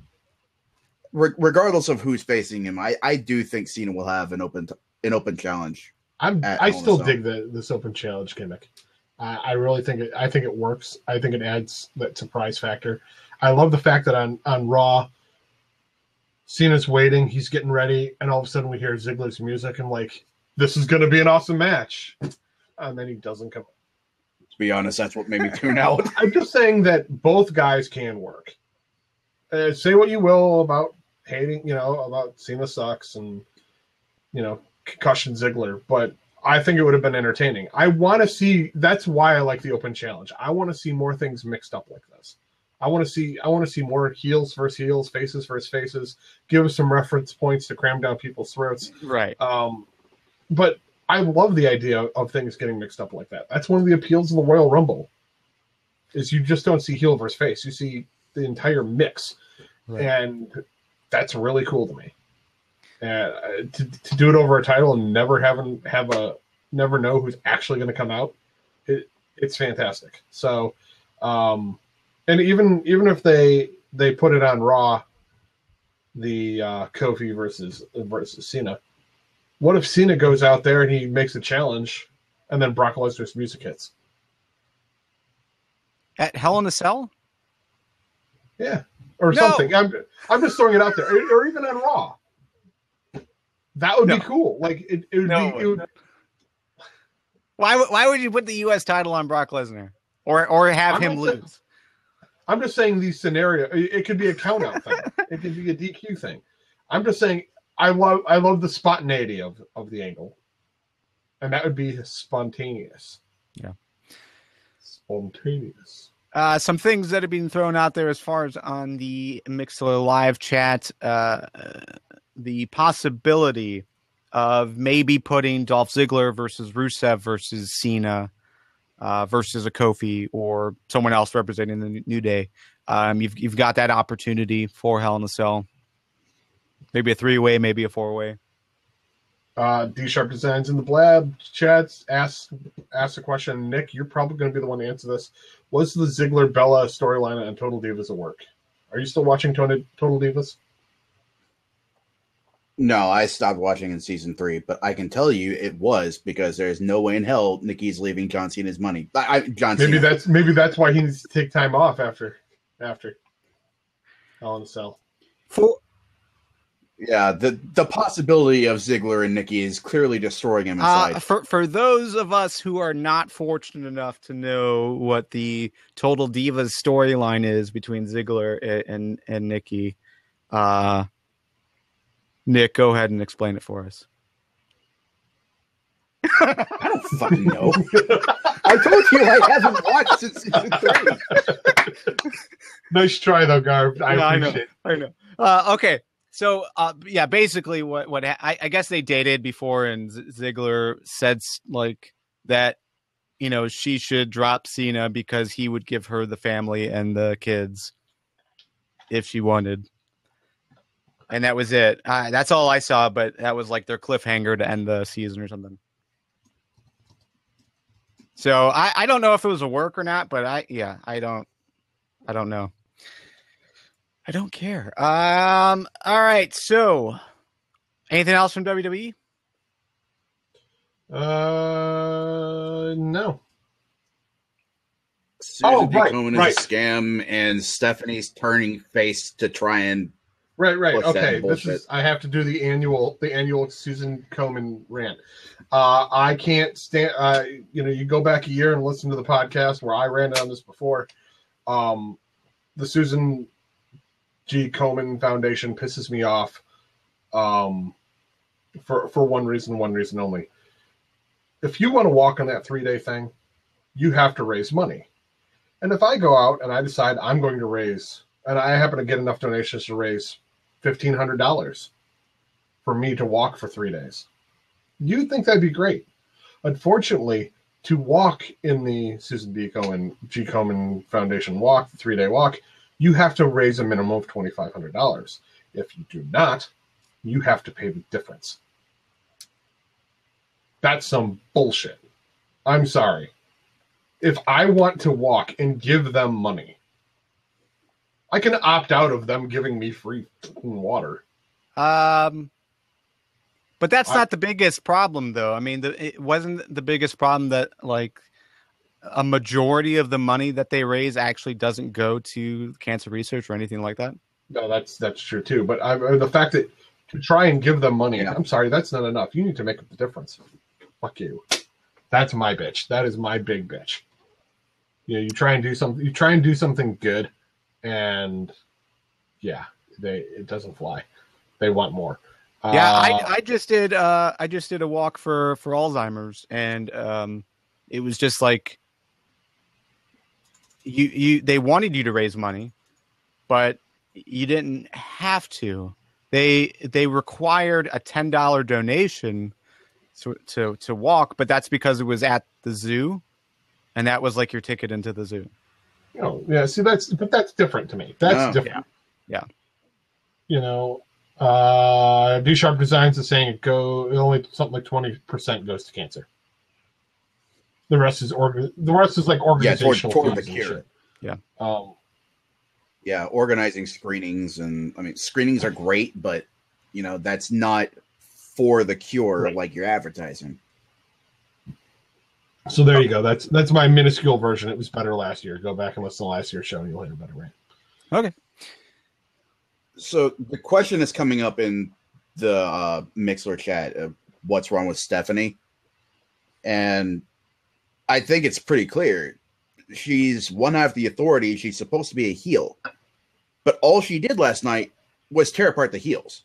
Regardless of who's facing him, I do think Cena will have an open challenge. I still dig this open challenge gimmick. I really think it works. I think it adds that surprise factor. I love the fact that on Raw, Cena's waiting, he's getting ready, and all of a sudden we hear Ziggler's music, and like, this is going to be an awesome match. And then he doesn't come. To be honest, that's what made me tune out. I'm just saying that both guys can work. Say what you will about hating, about Cena sucks and, concussion Ziggler, but I think it would have been entertaining. I want to see. That's why I like the open challenge. I want to see more things mixed up like this. I want to see more heels versus heels, faces versus faces. Give us some reference points to cram down people's throats. Right. But I love the idea of things getting mixed up like that. That's one of the appeals of the Royal Rumble. Is you just don't see heel versus face. You see the entire mix, right. And that's really cool to me. To do it over a title and never know who's actually going to come out, it's fantastic. So, and even if they put it on Raw, the Kofi versus Cena, what if Cena goes out there and he makes a challenge, and then Brock Lesnar's music hits at Hell in a Cell? Yeah, or something. I'm just throwing it out there, or even on Raw. That would be cool. Like it would. Why would you put the U.S. title on Brock Lesnar or have him lose? I'm just saying these scenarios. It could be a count out thing. It could be a DQ thing. I'm just saying I love the spontaneity of the angle, and that would be spontaneous. Yeah, spontaneous. Some things that have been thrown out there as far as on the Mixler live chat. The possibility of maybe putting Dolph Ziggler versus Rusev versus Cena versus a Kofi or someone else representing the New Day. You've got that opportunity for Hell in a Cell. Maybe a 3-way, maybe a 4-way. D Sharp Designs in the Blab chats asks a question. Nick, you're probably going to be the one to answer this. Was the Ziggler Bella storyline on Total Divas at work? Are you still watching Total Divas? No, I stopped watching in season 3, but I can tell you it was because there's no way in hell Nikki's leaving John Cena's money. Maybe that's why he needs to take time off after Hell in a Cell. Yeah, the possibility of Ziggler and Nikki is clearly destroying him inside. For those of us who are not fortunate enough to know what the Total Divas storyline is between Ziggler and Nikki, Nick, go ahead and explain it for us. I don't fucking know. I told you I haven't watched since season 3. Nice try, though, Garv. I appreciate it. I know. Okay. So, basically what I guess they dated before, and Ziggler said like that she should drop Cena because he would give her the family and the kids if she wanted. And that was it. That's all I saw, but that was like their cliffhanger to end the season or something. So I don't know if it was a work or not, but I don't know. I don't care. All right. So anything else from WWE? No. Susan Cohen is a scam, and Stephanie's turning face to try and right. Okay, I have to do the annual Susan Komen rant. I can't stand. You go back a year and listen to the podcast where I ranted on this before. The Susan G. Komen Foundation pisses me off. For one reason only. If you want to walk on that 3-day thing, you have to raise money. And if I go out and I decide I'm going to raise, and I happen to get enough donations to raise $1,500 for me to walk for 3 days, you'd think that'd be great. Unfortunately, to walk in the Susan G. Komen Foundation walk, the 3-day walk, you have to raise a minimum of $2,500. If you do not, you have to pay the difference. That's some bullshit. I'm sorry. If I want to walk and give them money, I can opt out of them giving me free water. But that's not the biggest problem, though. I mean, it wasn't the biggest problem that, like, a majority of the money that they raise actually doesn't go to cancer research or anything like that. No, that's true, too. But the fact that to try and give them money, I'm sorry, that's not enough. You need to make up the difference. Fuck you. That's my bitch. That is my big bitch. You try and do something. You try and do something good, and it doesn't fly. They want more. I just did a walk for Alzheimer's, and it was just like they wanted you to raise money, but you didn't have to. They required a $10 donation to walk, but that's because it was at the zoo, and that was like your ticket into the zoo. Oh, yeah. See, that's different to me. That's different. Yeah. D Sharp Designs is saying only something like 20% goes to cancer. The rest is like organizational toward the cure. Yeah. Organizing screenings, and I mean, screenings are great, but that's not for the cure like you're advertising. So there you go. That's my minuscule version. It was better last year. Go back and listen to last year's show, and you'll hear a better rant. Okay. So the question is coming up in the Mixler chat of what's wrong with Stephanie, and I think it's pretty clear. She's one half the Authority. She's supposed to be a heel, but all she did last night was tear apart the heels.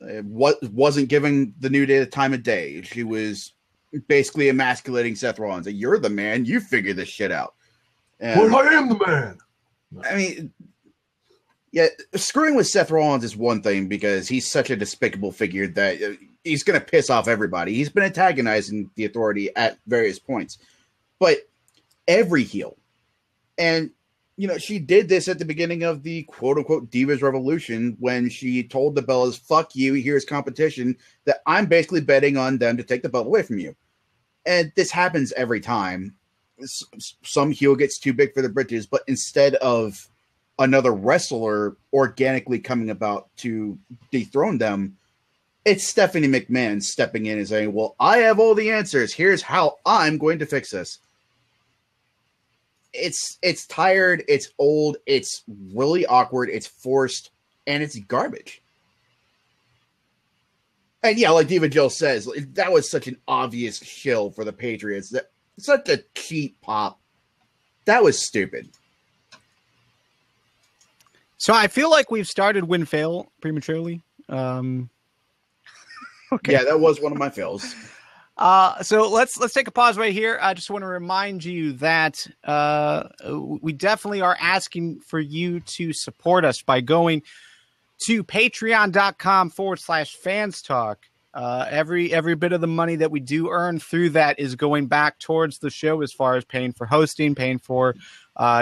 Wasn't giving the New Day the time of day. She was basically emasculating Seth Rollins. You're the man. You figure this shit out. Well, I am the man. I mean, screwing with Seth Rollins is one thing because he's such a despicable figure that he's going to piss off everybody. He's been antagonizing the Authority at various points. But every heel, and she did this at the beginning of the quote-unquote Divas Revolution when she told the Bellas, fuck you, here's competition, that I'm basically betting on them to take the belt away from you. And this happens every time. Some heel gets too big for the britches, but instead of another wrestler organically coming about to dethrone them, it's Stephanie McMahon stepping in and saying, well, I have all the answers. Here's how I'm going to fix this. It's tired, it's old, it's really awkward, it's forced, and it's garbage. And like Diva Jill says, that was such an obvious shill for the Patriots. That such a cheap pop. That was stupid. So I feel like we've started win fail prematurely. Okay. Yeah, that was one of my fails. So let's take a pause right here. I just want to remind you that we definitely are asking for you to support us by going to patreon.com/fanstalk Every bit of the money that we do earn through that is going back towards the show as far as paying for hosting, paying for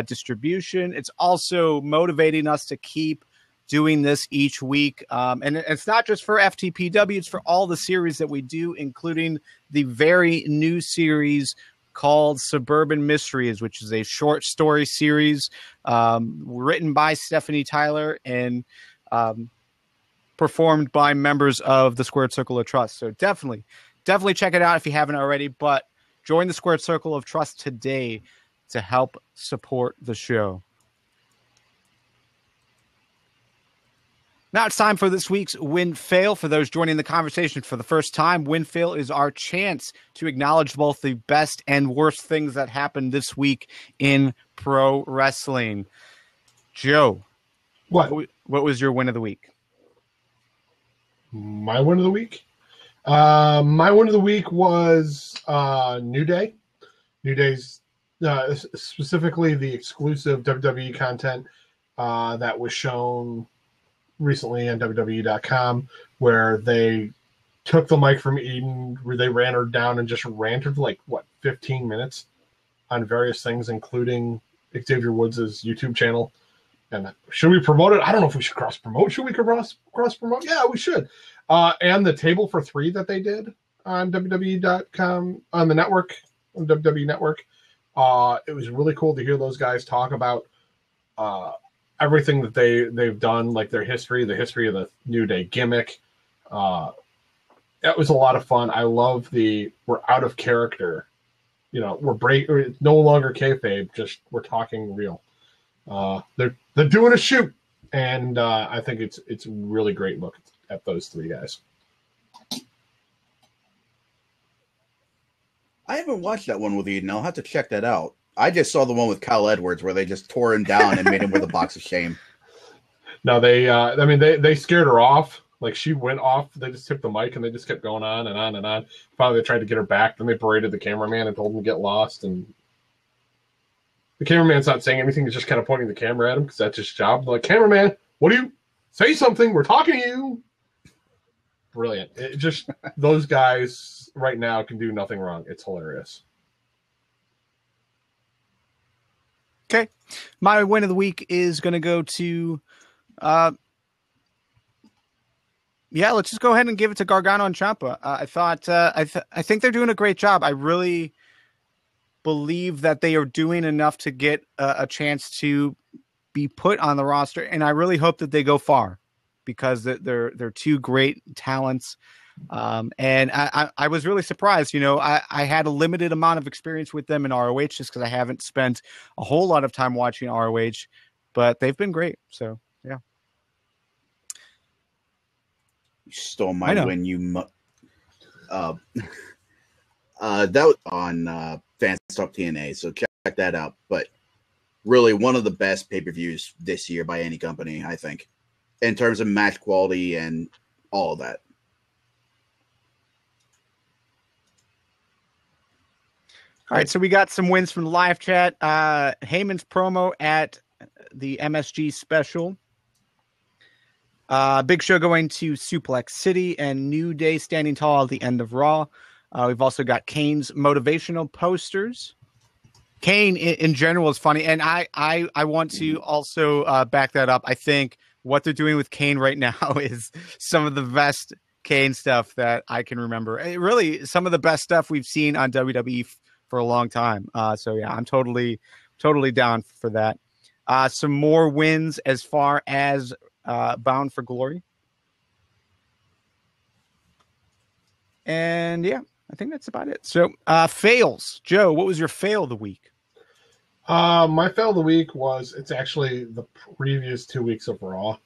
distribution. It's also motivating us to keep doing this each week. And it's not just for FTPW, it's for all the series that we do, including the very new series called Suburban Mysteries, which is a short story series written by Stephanie Tyler and performed by members of the Squared Circle of Trust. So definitely check it out if you haven't already, but join the Squared Circle of Trust today to help support the show. Now it's time for this week's Win Fail. For those joining the conversation for the first time, Win Fail is our chance to acknowledge both the best and worst things that happened this week in pro wrestling. Joe, what was your win of the week? My win of the week? My win of the week was New Day. New Day's specifically the exclusive WWE content that was shown recently on WWE.com, where they took the mic from Eden, where they ran her down and just ranted for 15 minutes on various things, including Xavier Woods' YouTube channel. And should we promote it? I don't know if we should cross promote. Should we cross promote? Yeah, we should. And the table for three that they did on WWE.com on the network, on WWE Network. It was really cool to hear those guys talk about everything that they've done, like their history, the history of the New Day gimmick. That was a lot of fun. I love we're out of character. It's no longer kayfabe, just we're talking real. They're doing a shoot, and I think it's a really great look at those three guys. I haven't watched that one with Eden. I'll have to check that out. I just saw the one with Kyle Edwards where they just tore him down and made him with a box of shame. No, they scared her off. Like, she went off. They just took the mic and they just kept going on and on and on. Finally, they tried to get her back. Then they berated the cameraman and told him to get lost. And the cameraman's not saying anything. He's just kind of pointing the camera at him because that's his job. They're like, cameraman, what do you say? Something. We're talking to you. Brilliant. It just those guys right now can do nothing wrong. It's hilarious. Okay. My win of the week is going to go to, let's just go ahead and give it to Gargano and Ciampa. I think they're doing a great job. I really believe that they are doing enough to get a chance to be put on the roster. And I really hope that they go far because they're two great talents. And I was really surprised. I had a limited amount of experience with them in ROH just because I haven't spent a whole lot of time watching ROH, but they've been great. So, yeah. You stole my win. That was on Fans Talk TNA, so check that out. But really, one of the best pay-per-views this year by any company, I think, in terms of match quality and all of that. All right, so we got some wins from the live chat. Heyman's promo at the MSG special. Big Show going to Suplex City and New Day standing tall at the end of Raw. We've also got Kane's motivational posters. Kane in general is funny, and I want to also back that up. I think what they're doing with Kane right now is some of the best Kane stuff that I can remember. Really, some of the best stuff we've seen on WWE for a long time. So yeah, I'm totally down for that. Some more wins as far as Bound for Glory. And yeah, I think that's about it. So fails. Joe, what was your fail of the week? My fail of the week it's actually the previous 2 weeks of Raw.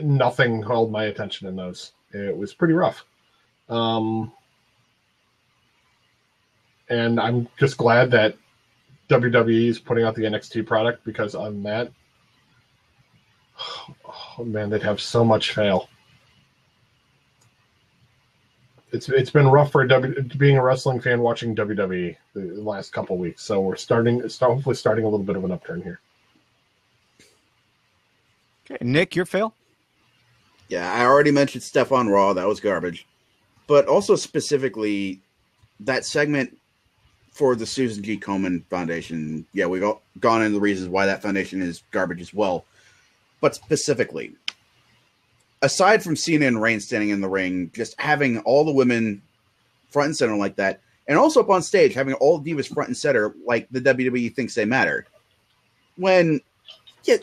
Nothing held my attention in those. It was pretty rough. And I'm just glad that WWE is putting out the NXT product because on that, oh man, they'd have so much fail. It's been rough for being a wrestling fan watching WWE the last couple of weeks. So we're hopefully starting a little bit of an upturn here. Okay, Nick, your fail? Yeah, I already mentioned Steph on Raw. That was garbage. But also specifically, that segment for the Susan G. Komen Foundation. Yeah, we've all gone into the reasons why that foundation is garbage as well. But specifically, aside from Cena and Reigns standing in the ring, just having all the women front and center like that, and also up on stage, having all the divas front and center like the WWE thinks they matter. When you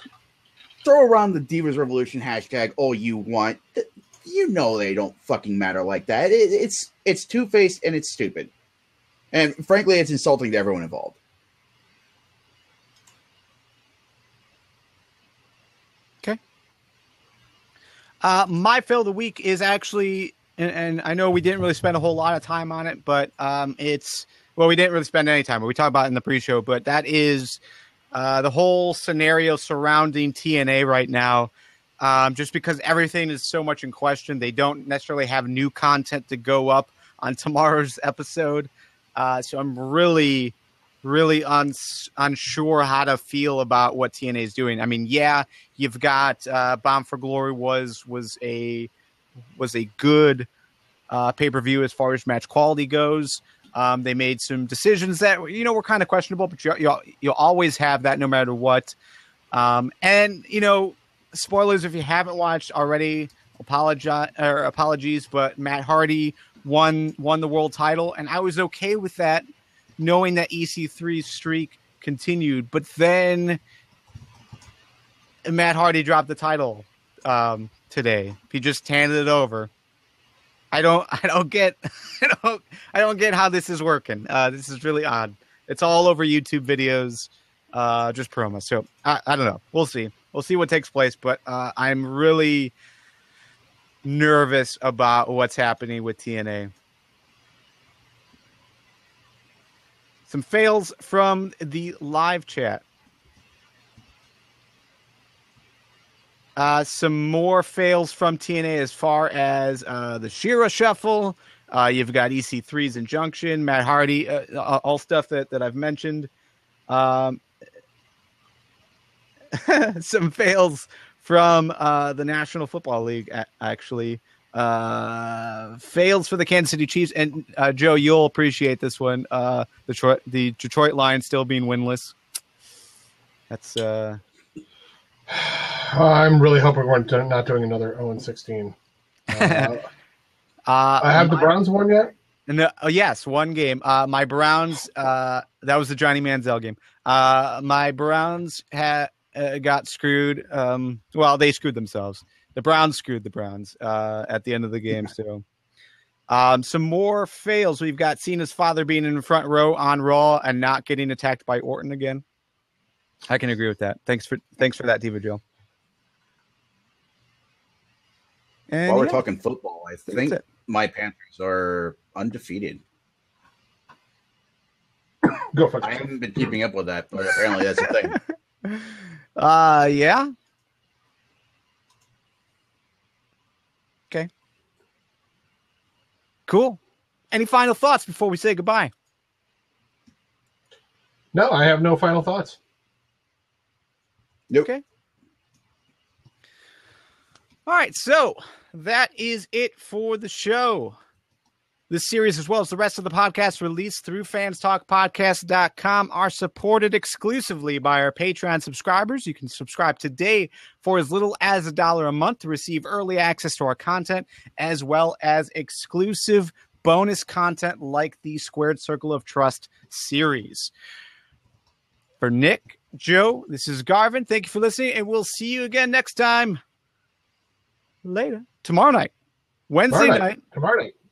throw around the Divas Revolution hashtag all you want, you know they don't fucking matter like that. It's two-faced and it's stupid. And frankly, it's insulting to everyone involved. Okay. My fail of the week is actually, and I know we didn't really spend a whole lot of time on it, but we didn't really spend any time, but we talked about it in the pre-show, but that is the whole scenario surrounding TNA right now. Just because everything is so much in question, they don't necessarily have new content to go up on tomorrow's episode. So I'm really, really unsure how to feel about what TNA is doing. I mean, yeah, you've got Bound for Glory was a good pay-per-view as far as match quality goes. They made some decisions that were kind of questionable, but you'll always have that no matter what. And spoilers if you haven't watched already. Apologies, but Matt Hardy won the world title, and I was okay with that, knowing that EC3's streak continued. But then Matt Hardy dropped the title today. He just handed it over. I don't get how this is working. This is really odd. It's all over YouTube videos, just promo. So I don't know. We'll see. We'll see what takes place. But I'm really nervous about what's happening with TNA. Some fails from the live chat. Some more fails from TNA as far as the Shira Shuffle. You've got EC3's Injunction, Matt Hardy, all stuff that I've mentioned. Some fails from the National Football League, actually. Fails for the Kansas City Chiefs. And Joe, you'll appreciate this one. The Detroit Lions still being winless. That's... I'm really hoping we're not doing another 0-16. I have the Browns won yet? No, yes, one game. My Browns, that was the Johnny Manziel game. My Browns got screwed. They screwed themselves. The Browns screwed the Browns at the end of the game. So some more fails. We've got Cena's father being in the front row on Raw and not getting attacked by Orton again. I can agree with that. Thanks for that, Diva Joe. And while we're talking football, I think my Panthers are undefeated. Go for it. I haven't been keeping up with that, but apparently that's a thing. Yeah. Okay. Cool. Any final thoughts before we say goodbye? No, I have no final thoughts. Nope. Okay. All right, so that is it for the show. This series, as well as the rest of the podcast released through fanstalkpodcast.com, are supported exclusively by our Patreon subscribers. You can subscribe today for as little as $1 a month to receive early access to our content, as well as exclusive bonus content like the Squared Circle of Trust series. For Nick, Joe, this is Garvin. Thank you for listening, and we'll see you again next time. Later. Tomorrow night. Wednesday night.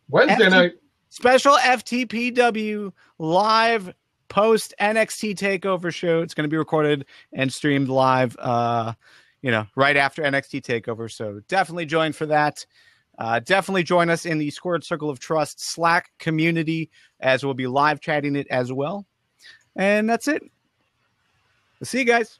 Wednesday night. Special FTPW live post NXT Takeover show. It's going to be recorded and streamed live, right after NXT Takeover. So definitely join for that. Definitely join us in the Squared Circle of Trust Slack community, as we'll be live chatting it as well. And that's it. We'll see you guys.